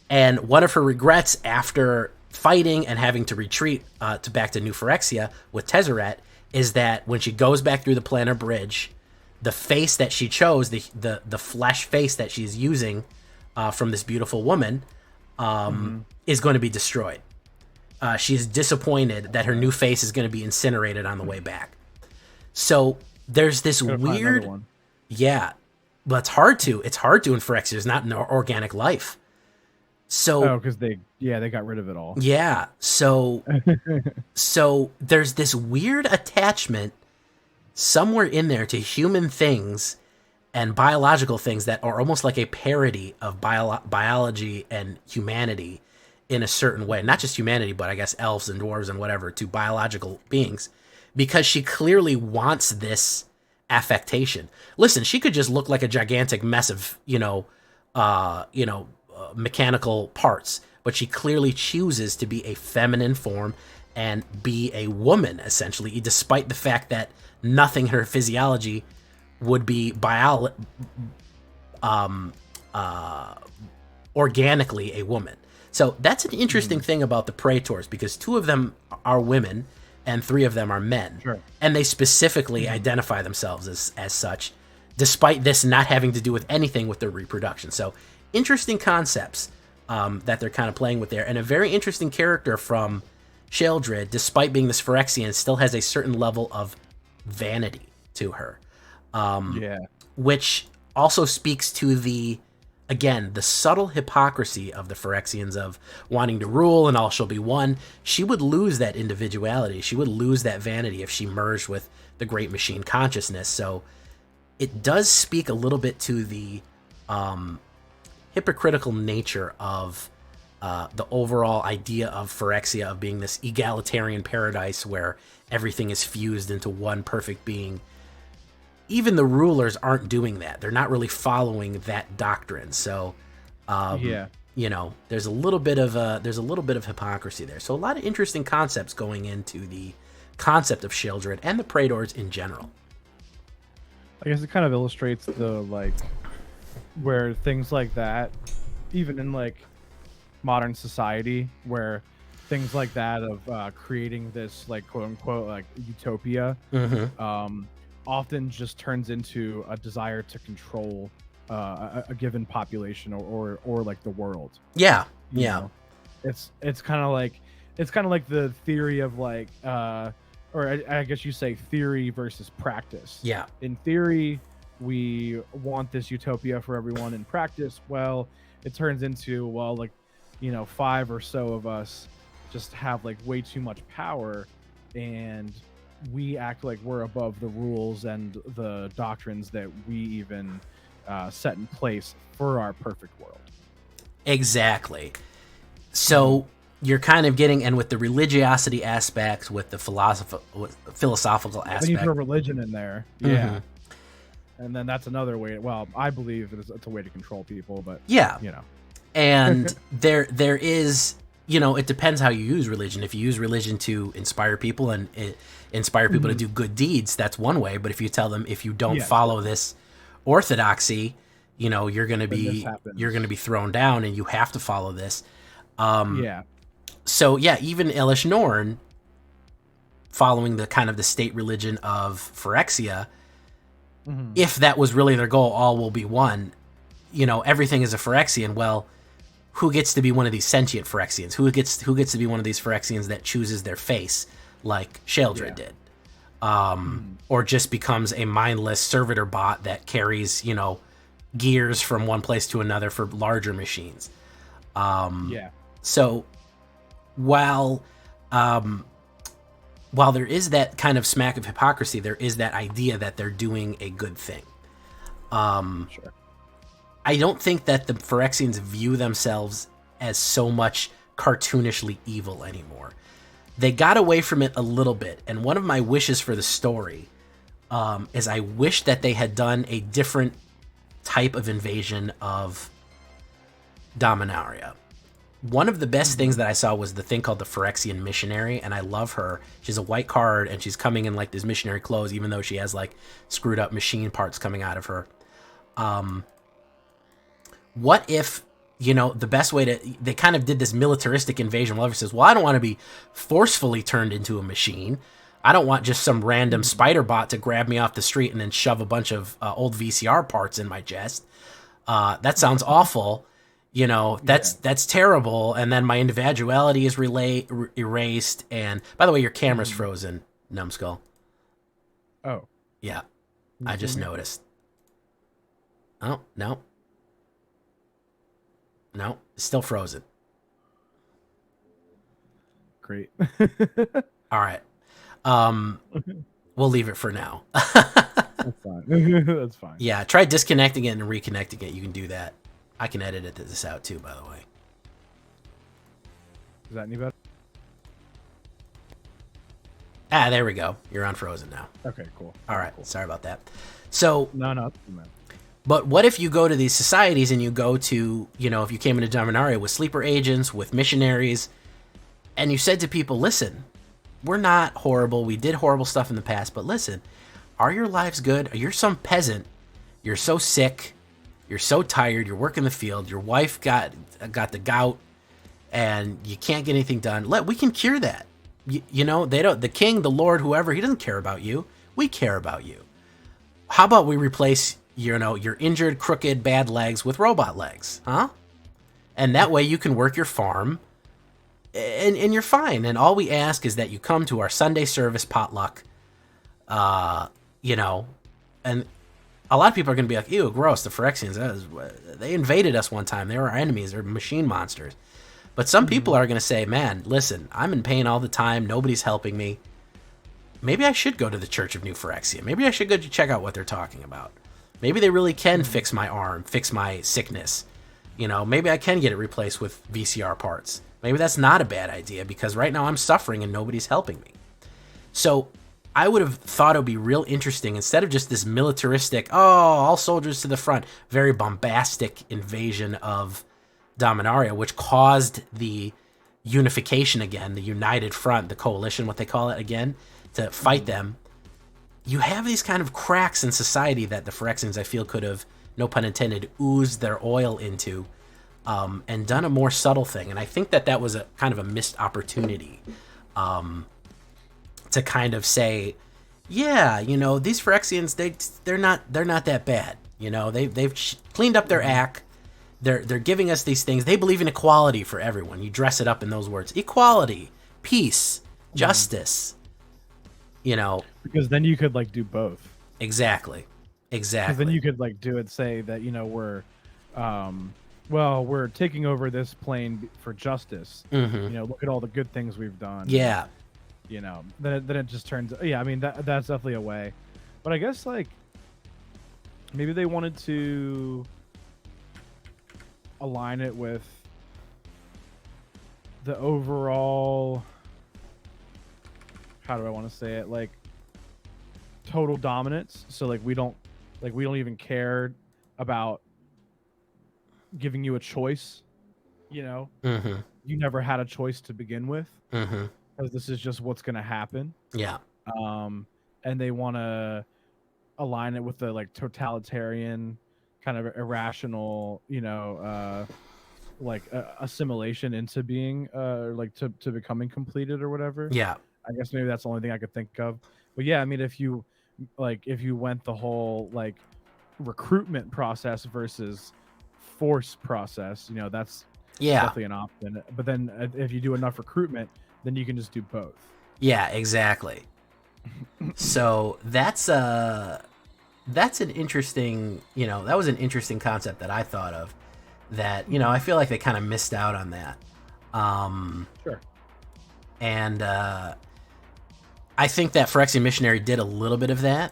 And one of her regrets after fighting and having to retreat back to New Phyrexia with Tezzeret is that when she goes back through the planar bridge, the face that she chose, the flesh face that she's using from this beautiful woman, is going to be destroyed. She's disappointed that her new face is going to be incinerated on the way back. So there's this weird, but it's hard to in Phyrexia. There's not an organic life. So because they got rid of it all. Yeah. So so there's this weird attachment somewhere in there to human things and biological things that are almost like a parody of biology and humanity in a certain way. Not just humanity, but I guess elves and dwarves and whatever, to biological beings, because she clearly wants this affectation. Listen, she could just look like a gigantic mess of, mechanical parts, but she clearly chooses to be a feminine form and be a woman, essentially, despite the fact that nothing in her physiology would be organically a woman. So that's an interesting thing about the Praetors, because 2 of them are women and 3 of them are men. Sure. And they specifically identify themselves as such, despite this not having to do with anything with their reproduction. So interesting concepts that they're kind of playing with there. And a very interesting character from Sheoldred, despite being this Phyrexian, still has a certain level of vanity to her. Which also speaks to the subtle hypocrisy of the Phyrexians of wanting to rule and all shall be one. She would lose that individuality. She would lose that vanity if she merged with the great machine consciousness. So it does speak a little bit to the hypocritical nature of the overall idea of Phyrexia, of being this egalitarian paradise where everything is fused into one perfect being. Even the rulers aren't doing that. They're not really following that doctrine. So, there's a little bit of hypocrisy there. So a lot of interesting concepts going into the concept of Sheoldred and the Praetors in general. I guess it kind of illustrates where things like that, even in modern society, where things like that of creating this quote unquote utopia, often just turns into a desire to control a given population or the world. You know? It's kind of like the theory of or I guess you say theory versus practice. Yeah. In theory, we want this utopia for everyone. In practice, well, it turns into, well, like, 5 or so of us just have like way too much power, and we act like we're above the rules and the doctrines that we even set in place for our perfect world. Exactly. So you're kind of getting, and with the religiosity aspects, with the philosophical aspect. When you throw religion in there, yeah. And then that's another way. Well, I believe it's a way to control people, but yeah, And there is, it depends how you use religion. If you use religion to inspire people and inspire people to do good deeds, that's one way. But if you tell them, if you don't follow this orthodoxy, you're going to be thrown down, and you have to follow this. So yeah, even Elish Norn, following the kind of the state religion of Phyrexia, if that was really their goal, all will be one. Everything is a Phyrexian. Well, who gets to be one of these sentient Phyrexians? Who gets to be one of these Phyrexians that chooses their face, like Sheoldred did, or just becomes a mindless servitor bot that carries gears from one place to another for larger machines. So while there is that kind of smack of hypocrisy, there is that idea that they're doing a good thing. Sure. I don't think that the Phyrexians view themselves as so much cartoonishly evil anymore. They got away from it a little bit, and one of my wishes for the story is I wish that they had done a different type of invasion of Dominaria. One of the best things that I saw was the thing called the Phyrexian Missionary, and I love her. She's a white card, and she's coming in like this missionary clothes, even though she has like screwed up machine parts coming out of her. What if, the best way they kind of did this militaristic invasion. Well, says, well, I don't want to be forcefully turned into a machine. I don't want just some random spider bot to grab me off the street and then shove a bunch of old VCR parts in my chest. That sounds awful. That's terrible. And then my individuality is erased. And by the way, your camera's frozen, Numbskull. Oh. Yeah. I just noticed. Oh, no. No, it's still frozen. Great. All right. We'll leave it for now. That's fine. That's fine. Yeah, try disconnecting it and reconnecting it. You can do that. I can edit this out too, by the way. Is that any better? There we go. You're unfrozen now. Okay, cool. All right. Cool. Sorry about that. So no. But what if you go to these societies and you go to, if you came into Dominaria with sleeper agents, with missionaries, and you said to people, listen, we're not horrible. We did horrible stuff in the past, but listen, are your lives good? You're some peasant. You're so sick. You're so tired. You're working the field. Your wife got the gout, and you can't get anything done. We can cure that. They don't. The king, the lord, whoever, he doesn't care about you. We care about you. How about we replace your injured, crooked, bad legs with robot legs, huh? And that way you can work your farm, and you're fine. And all we ask is that you come to our Sunday service potluck, and a lot of people are going to be like, ew, gross, the Phyrexians, they invaded us one time. They were our enemies. They're machine monsters. But some people are going to say, man, listen, I'm in pain all the time. Nobody's helping me. Maybe I should go to the Church of New Phyrexia. Maybe I should go to check out what they're talking about. Maybe they really can fix my arm, fix my sickness. Maybe I can get it replaced with VCR parts. Maybe that's not a bad idea, because right now I'm suffering and nobody's helping me. So I would have thought it would be real interesting, instead of just this militaristic, all soldiers to the front, very bombastic invasion of Dominaria, which caused the unification again, the united front, the coalition, what they call it again, to fight them. You have these kind of cracks in society that the Phyrexians, I feel, could have, no pun intended, oozed their oil into, and done a more subtle thing. And I think that was a kind of a missed opportunity to kind of say, yeah, these Phyrexians, they're not that bad. They've cleaned up their act. They're giving us these things. They believe in equality for everyone. You dress it up in those words: equality, peace, justice. Because then you could do both. Exactly. Exactly. Because then you could like do it, say that we're taking over this plane for justice. Look at all the good things we've done. Yeah. Then it just turns. Yeah, I mean that's definitely a way, but I guess like maybe they wanted to align it with the overall. How do I want to say it? Like total dominance. So like we don't even care about giving you a choice. You never had a choice to begin with, because this is just what's going to happen. Yeah. And they want to align it with the like totalitarian kind of irrational, like assimilation into being, like to becoming completed or whatever. Yeah. I guess maybe that's the only thing I could think of. But yeah, I mean, if you went the whole like recruitment process versus force process, that's definitely an option. But then if you do enough recruitment, then you can just do both. Yeah, exactly. So that's an interesting, that was an interesting concept that I thought of, that, I feel like they kind of missed out on that. Sure. And I think that Phyrexian Missionary did a little bit of that,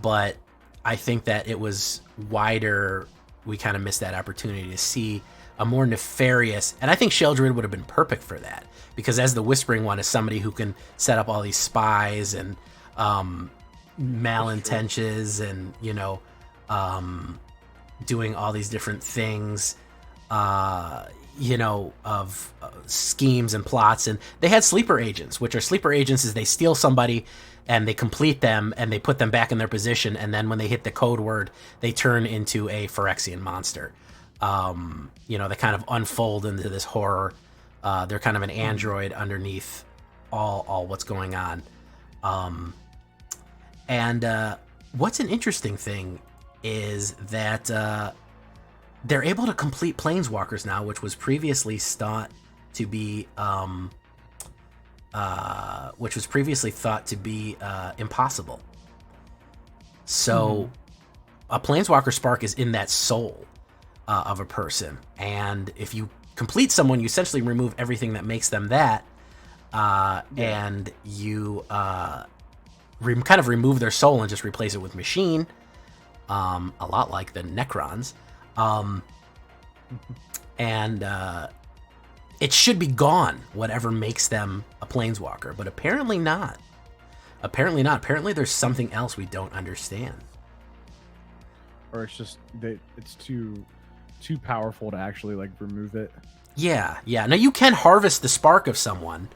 but I think that it was wider. We kind of missed that opportunity to see a more nefarious, and I think Sheoldred would have been perfect for that, because as the Whispering One is somebody who can set up all these spies and malintentions and doing all these different things, of schemes and plots. And they had sleeper agents, which are sleeper agents is they steal somebody and they complete them and they put them back in their position, and then when they hit the code word, they turn into a Phyrexian monster. They kind of unfold into this horror. They're kind of an android underneath all what's going on. And what's an interesting thing is that they're able to complete planeswalkers now, which was previously thought to be impossible. So a planeswalker spark is in that soul of a person, and if you complete someone, you essentially remove everything that makes them that, and you kind of remove their soul and just replace it with machine, a lot like the Necrons. And it should be gone, whatever makes them a planeswalker, but apparently not. Apparently there's something else we don't understand. Or it's just that it's too powerful to actually like remove it. Yeah. Now you can harvest the spark of someone.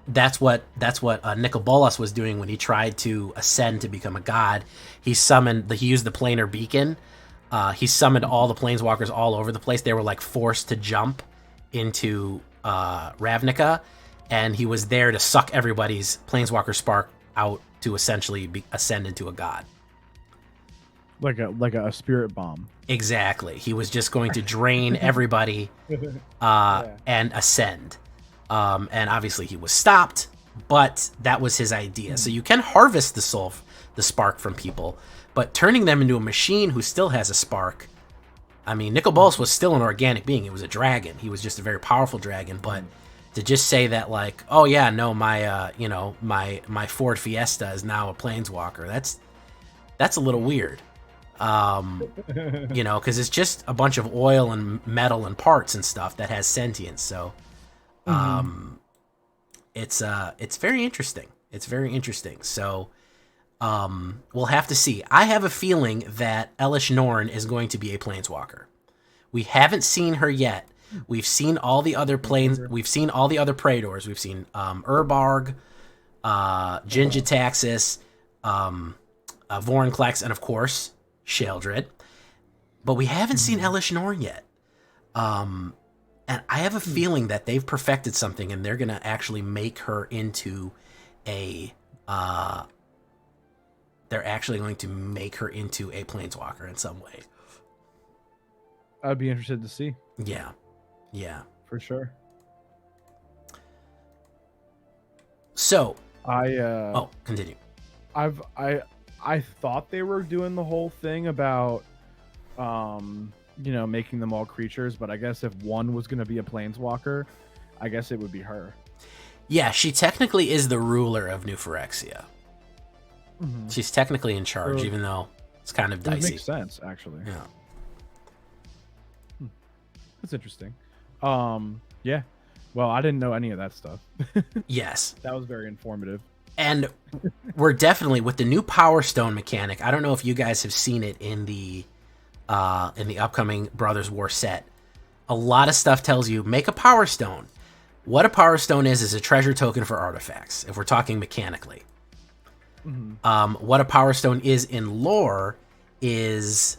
That's what Nicol Bolas was doing when he tried to ascend to become a god. He used the planar beacon. He summoned all the planeswalkers all over the place. They were like forced to jump into Ravnica, and he was there to suck everybody's planeswalker spark out to essentially ascend into a god. Like a spirit bomb. Exactly. He was just going to drain everybody and ascend. And obviously he was stopped, but that was his idea. So you can harvest the spark from people, but turning them into a machine who still has a spark. I mean, Nicol Bolas was still an organic being. He was a dragon. He was just a very powerful dragon. But to just say that, like, oh yeah, no, my Ford Fiesta is now a planeswalker. That's a little weird. Because it's just a bunch of oil and metal and parts and stuff that has sentience. So, it's very interesting. It's very interesting. So, we'll have to see. I have a feeling that Elish Norn is going to be a planeswalker. We haven't seen her yet. We've seen all the other We've seen all the other Praetors. We've seen Urbarg, Jin-Gitaxias, Vorinclex, and of course Sheoldred. But we haven't seen Elish Norn yet. And I have a feeling that they've perfected something, and they're going to actually make her into a they're actually going to make her into a planeswalker in some way. I'd be interested to see. Yeah. For sure. So, continue. continue. I I thought they were doing the whole thing about, making them all creatures, but I guess if one was going to be a planeswalker, I guess it would be her. Yeah, she technically is the ruler of New Phyrexia. Mm-hmm. She's technically in charge, So, even though it's kind of dicey. It makes sense, actually. Yeah. That's interesting. Yeah. Well, I didn't know any of that stuff. Yes. That was very informative. And we're definitely, with the new Power Stone mechanic, I don't know if you guys have seen it in the upcoming Brothers War set. A lot of stuff tells you, make a Power Stone. What a Power Stone is a treasure token for artifacts, if we're talking mechanically. Mm-hmm. What a Power Stone is in lore is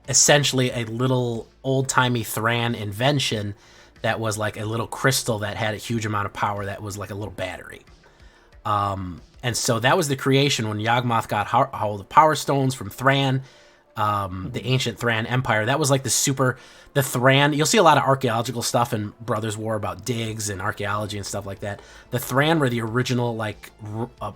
essentially a little old-timey Thran invention that was like a little crystal that had a huge amount of power that was like a little battery. And so that was the creation when Yawgmoth got hold of Power Stones from Thran, the ancient Thran Empire. That was like the Thran. You'll see a lot of archaeological stuff in Brothers War about digs and archaeology and stuff like that. The Thran were the original, like,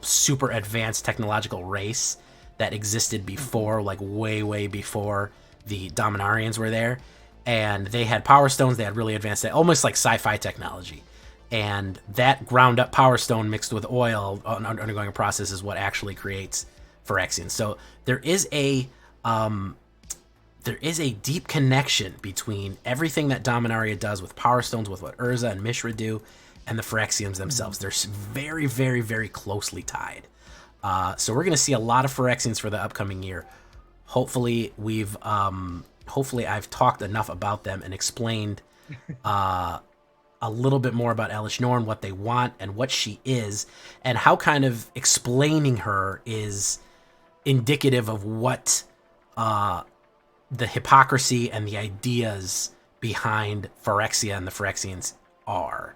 super advanced technological race that existed before, like, way, way before the Dominarians were there. And they had Power Stones. They had really advanced, almost like sci-fi technology. And that ground up Power Stone mixed with oil undergoing a process is what actually creates Phyrexians. So there is a deep connection between everything that Dominaria does with Power Stones, with what Urza and Mishra do, and the Phyrexians themselves. They're very, very, very closely tied. So we're going to see a lot of Phyrexians for the upcoming year. Hopefully I've talked enough about them and explained a little bit more about Elish Norn, what they want and what she is, and how kind of explaining her is indicative of what the hypocrisy and the ideas behind Phyrexia and the Phyrexians are.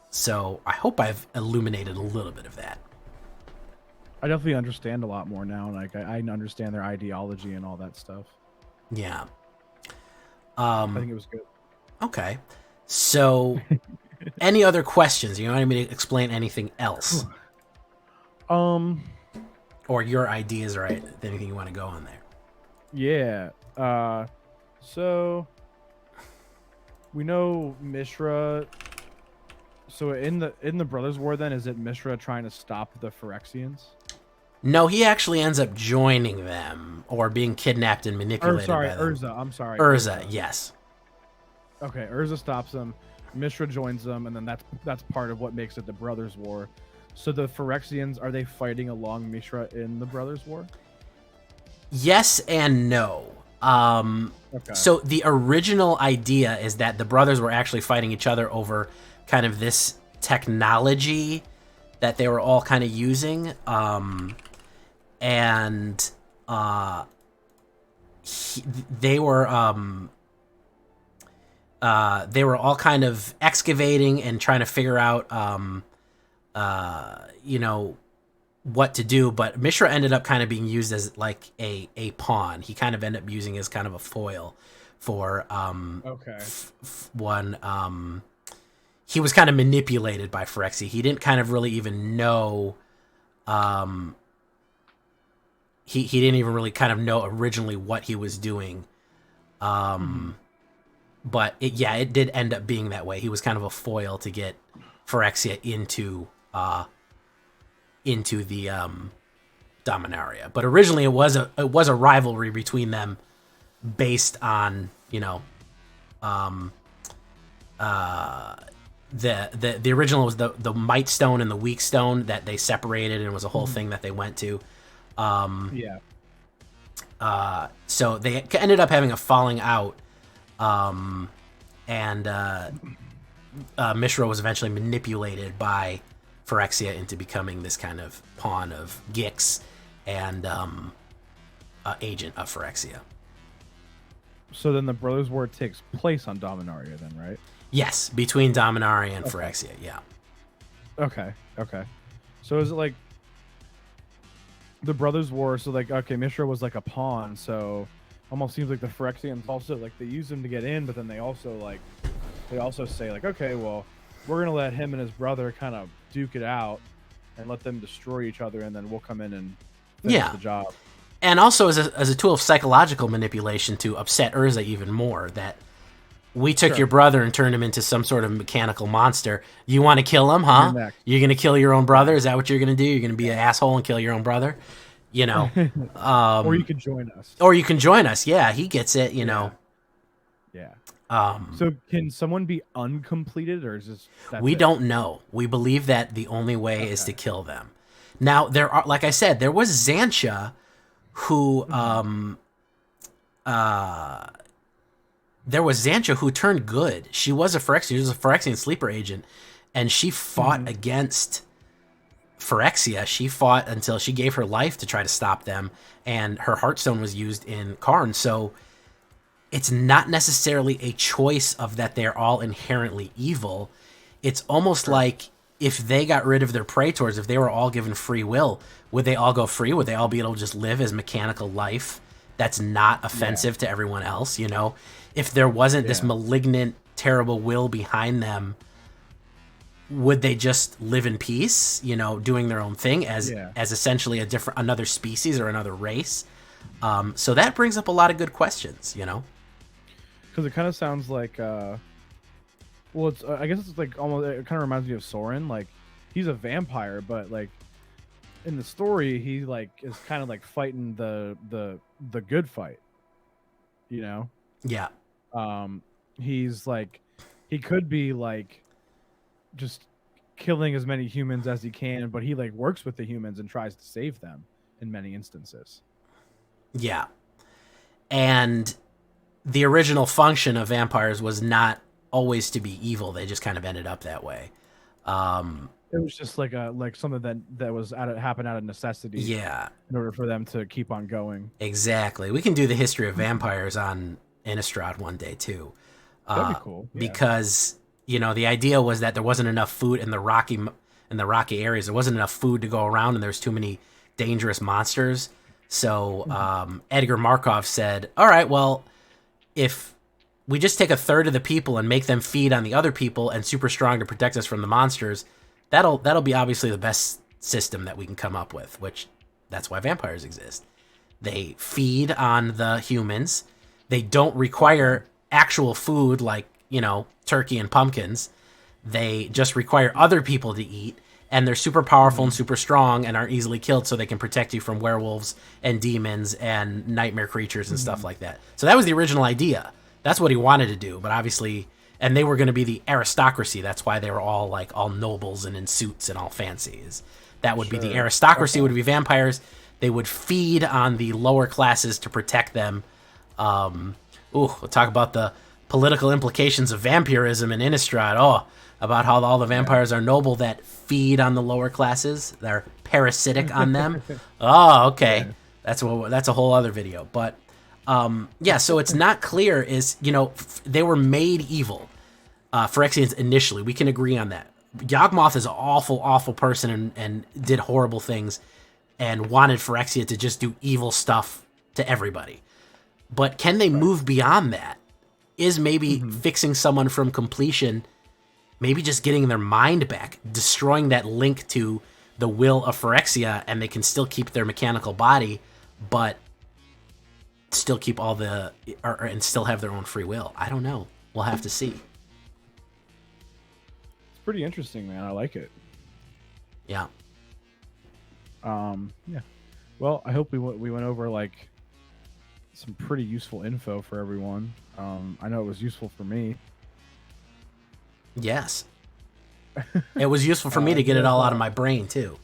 So I hope I've illuminated a little bit of that. I definitely understand a lot more now. Like I understand their ideology and all that stuff. Yeah. I think it was good. Okay. So any other questions? You want me to explain anything else? Or your ideas or anything you want to go on there? Yeah. So we know Mishra. So in the Brothers War, then, is it Mishra trying to stop the Phyrexians? No, he actually ends up joining them or being kidnapped and manipulated by them. Urza. I'm sorry. Urza, yes. Okay, Urza stops them. Mishra joins them, and then that's part of what makes it the Brothers War. So the Phyrexians, are they fighting along Mishra in the Brothers War? Yes and no. Okay. So the original idea is that the brothers were actually fighting each other over kind of this technology that they were all kind of using. They were all kind of excavating and trying to figure out, what to do. But Mishra ended up kind of being used as like a pawn. He kind of ended up using as kind of a foil for he was kind of manipulated by Phyrexia. He didn't kind of really even know. He didn't even really kind of know originally what he was doing. But it did end up being that way. He was kind of a foil to get Phyrexia into the Dominaria. But originally it was a rivalry between them based on, the original was the Might Stone and the Weak Stone that they separated, and it was a whole thing that they went to. So they ended up having a falling out, and Mishra was eventually manipulated by Phyrexia into becoming this kind of pawn of Gix and agent of Phyrexia. So then the Brothers War takes place on Dominaria then, right? Yes, between Dominaria and Phyrexia, yeah. Okay. So is it like the Brothers War? So like, okay, Mishra was like a pawn, so almost seems like the Phyrexians also, like, they use him to get in, but then they also say like, okay, well, we're gonna let him and his brother kind of duke it out, and let them destroy each other, and then we'll come in and finish the job. And also as a tool of psychological manipulation to upset Urza even more, that we took your brother and turned him into some sort of mechanical monster. You want to kill him, huh? You're going to kill your own brother? Is that what you're going to do? You're going to be an asshole and kill your own brother? You know. Or you can join us. Or you can join us. Yeah, he gets it, you know. Yeah. So can someone be uncompleted, or is this... We don't know. We believe that the only way is to kill them. Now, there are, like I said, there was Xantia who turned good. She was a Phyrexian. She was a Phyrexian sleeper agent, and she fought against Phyrexia. She fought until she gave her life to try to stop them, and her Heartstone was used in Karn. So it's not necessarily a choice of that they're all inherently evil. It's almost like if they got rid of their Praetors, if they were all given free will, would they all go free? Would they all be able to just live as mechanical life that's not offensive to everyone else, you know? If there wasn't this malignant, terrible will behind them, would they just live in peace, you know, doing their own thing as essentially another species or another race? So that brings up a lot of good questions, you know? Because it kind of sounds like, well, it's I guess it's like almost, it kind of reminds me of Soren. Like, he's a vampire, but like in the story, he like is kind of like fighting the good fight, you know? Yeah. He's like, he could be like just killing as many humans as he can, but he like works with the humans and tries to save them in many instances. Yeah. And the original function of vampires was not always to be evil. They just kind of ended up that way. It was just like something that was happened out of necessity. Yeah. In order for them to keep on going. Exactly. We can do the history of vampires on Innistrad one day too. That'd be cool. Yeah. Because, you know, the idea was that there wasn't enough food in the rocky areas. There wasn't enough food to go around, and there's too many dangerous monsters. So Edgar Markov said, all right, well, if we just take a third of the people and make them feed on the other people and super strong to protect us from the monsters, that'll be obviously the best system that we can come up with, which that's why vampires exist. They feed on the humans. They don't require actual food like, you know, turkey and pumpkins. They just require other people to eat, and they're super powerful and super strong and aren't easily killed, so they can protect you from werewolves and demons and nightmare creatures and stuff like that. So that was the original idea. That's what he wanted to do, but obviously, and they were going to be the aristocracy. That's why they were all like all nobles and in suits and all fancies. That would be the aristocracy. Would be vampires. They would feed on the lower classes to protect them. We'll talk about the political implications of vampirism in Innistrad. Oh, about how all the vampires are noble that feed on the lower classes. They're parasitic on them. Oh, okay. That's a whole other video. But yeah, so it's not clear is, you know, they were made evil. Phyrexians initially, we can agree on that. Yawgmoth is an awful, awful person and did horrible things and wanted Phyrexia to just do evil stuff to everybody. But can they move beyond that? Is maybe fixing someone from completion, maybe just getting their mind back, destroying that link to the will of Phyrexia, and they can still keep their mechanical body, but still keep all the and still have their own free will. I don't know. We'll have to see. It's pretty interesting, man. I like it. Yeah. Yeah. Well, I hope we went over like some pretty useful info for everyone. I know it was useful for me. Yes. It was useful for me to get it all out of my brain too.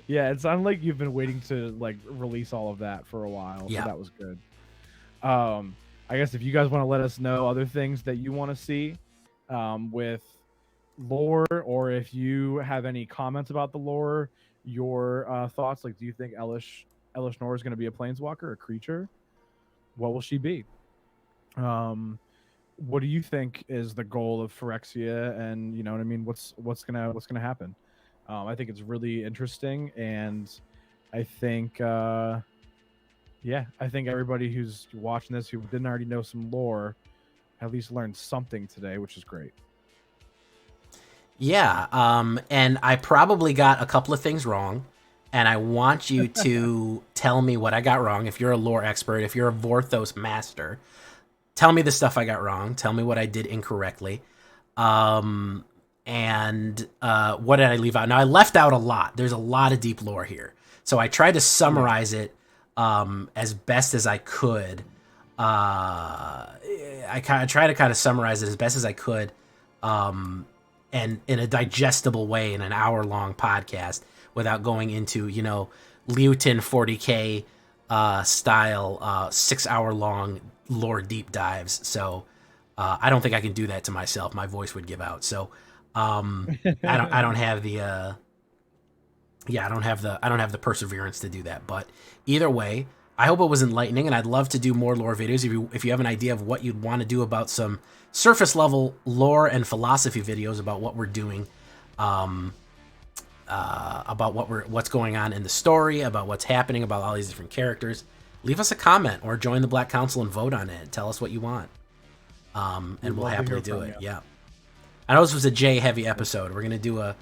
Yeah, it sounded like you've been waiting to like release all of that for a while. Yeah. So that was good. I guess if you guys want to let us know other things that you want to see with lore, or if you have any comments about the lore, your thoughts, like do you think Elesh Norn is going to be a planeswalker, a creature? What will she be? What do you think is the goal of Phyrexia? And you know what I mean? What's gonna happen? I think it's really interesting, and I think I think everybody who's watching this who didn't already know some lore at least learned something today, which is great. Yeah, and I probably got a couple of things wrong, and I want you to tell me what I got wrong. If you're a lore expert, if you're a Vorthos master, tell me the stuff I got wrong. Tell me what I did incorrectly. Um, and what did I leave out? Now, I left out a lot. There's a lot of deep lore here. So I tried to summarize it as best as I could. I try to kind of summarize it as best as I could, and in a digestible way in an hour-long podcast without going into, Lewton 40K style 6-hour-long lore deep dives. So I don't think I can do that to myself. My voice would give out. So I don't have the I don't have the perseverance to do that. But either way, I hope it was enlightening, and I'd love to do more lore videos. If you have an idea of what you'd want to do about some surface level lore and philosophy videos about what we're doing, about what's going on in the story, about what's happening, about all these different characters, leave us a comment or join the Black Council and vote on it. And tell us what you want, and we'll happily do it. Yeah, I know this was a J heavy episode. We're gonna do a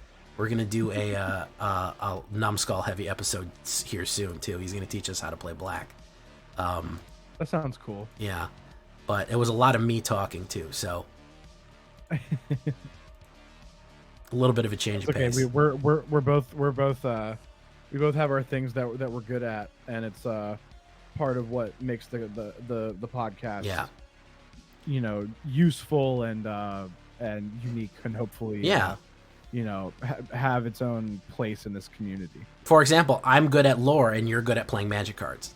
Numbskull heavy episode here soon too. He's gonna teach us how to play Black. That sounds cool. Yeah, but it was a lot of me talking too, so a little bit of a change of pace. We both we both have our things that we're good at, and it's part of what makes the podcast useful and unique, and hopefully have its own place in this community. For example, I'm good at lore and you're good at playing Magic cards.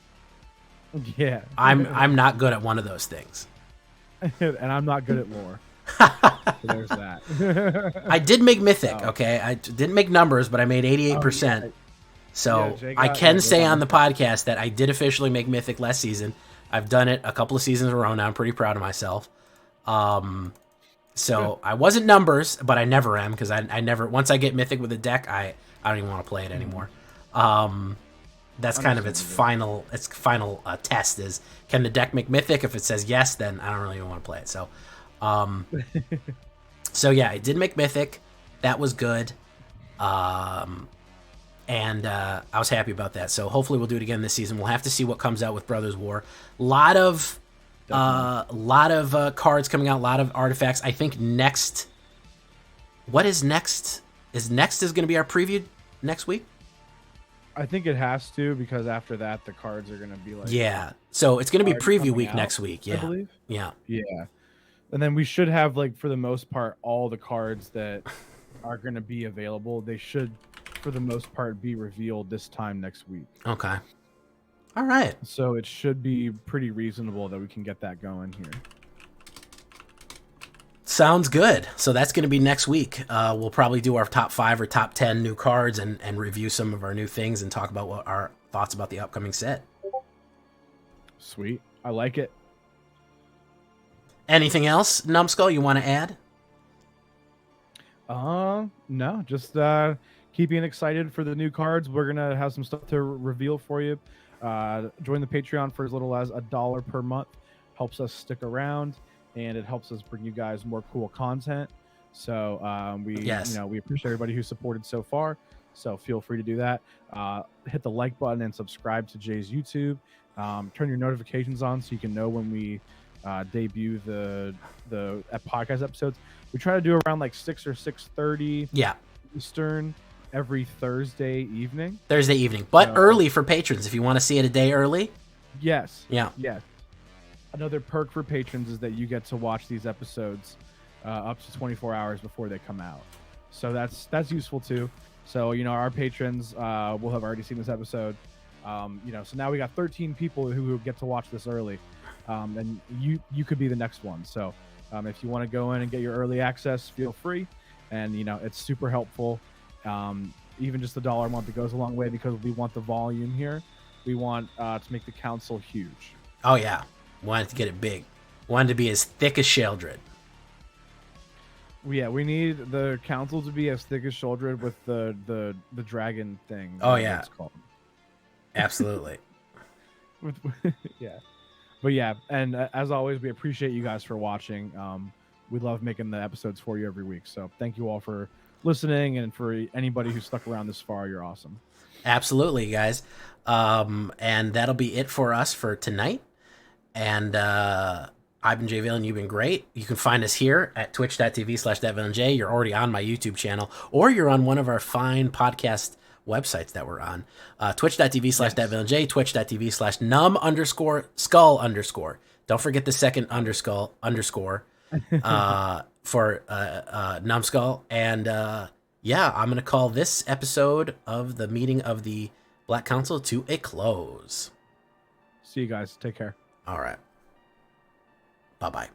Yeah. I'm not good at one of those things. And I'm not good at lore. So there's that. I did make Mythic, okay? I didn't make numbers, but I made 88%. Yeah. So I can say on the podcast that I did officially make Mythic last season. I've done it a couple of seasons in a row now. I'm pretty proud of myself. So I wasn't numbers, but I never am, because I never, once I get Mythic with a deck, I don't even want to play it anymore. That's kind of its final test is, can the deck make Mythic? If it says yes, then I don't really even want to play it. So, so yeah, I did make Mythic. That was good. And I was happy about that. So hopefully we'll do it again this season. We'll have to see what comes out with Brothers War. Lot of cards coming out, a lot of artifacts. I think next, what is next? Is going to be our preview next week? I think it has to, because after that the cards are going to be like, yeah. So it's going to be preview week next week. Yeah, I believe. Yeah. And then we should have, like, for the most part, all the cards that are going to be available. They should, for the most part, be revealed this time next week. Okay. All right. So it should be pretty reasonable that we can get that going here. Sounds good. So that's going to be next week. We'll probably do our top 5 or top 10 new cards and review some of our new things and talk about what our thoughts about the upcoming set. Sweet. I like it. Anything else, Numbskull, you want to add? No, just keeping excited for the new cards. We're going to have some stuff to reveal for you. Join the Patreon for as little as $1 per month. Helps us stick around, and it helps us bring you guys more cool content. So we appreciate everybody who supported so far. So feel free to do that. Hit the like button and subscribe to Jay's YouTube. Turn your notifications on so you can know when we debut the podcast episodes. We try to do around like 6 or 6:30 Eastern every Thursday evening. But early for patrons if you want to see it a day early. Yes. Yeah. Yes. Another perk for patrons is that you get to watch these episodes up to 24 hours before they come out. So that's useful too. So, our patrons will have already seen this episode. So now we got 13 people who get to watch this early. And you could be the next one. So if you want to go in and get your early access, feel free. And, it's super helpful. Even just $1 a month, it goes a long way, because we want the volume here. We want to make the council huge. Oh, yeah. Wanted to get it big. Wanted to be as thick as Sheoldred. Yeah, we need the council to be as thick as Sheoldred with the dragon thing. Oh, yeah. It's called. Absolutely. Yeah. But yeah, and as always, we appreciate you guys for watching. We love making the episodes for you every week. So thank you all for listening, and for anybody who stuck around this far, you're awesome. Absolutely, guys. And that'll be it for us for tonight. And I've been Jay Villain. You've been great. You can find us here at twitch.tv/thatvillainj. You're already on my YouTube channel, or you're on one of our fine podcast websites that we're on. Twitch.tv/thatvillainj, twitch.tv/num_skull_. Don't forget the second underscore for Numbskull. And yeah, I'm going to call this episode of the meeting of the Black Council to a close. See you guys. Take care. All right. Bye-bye.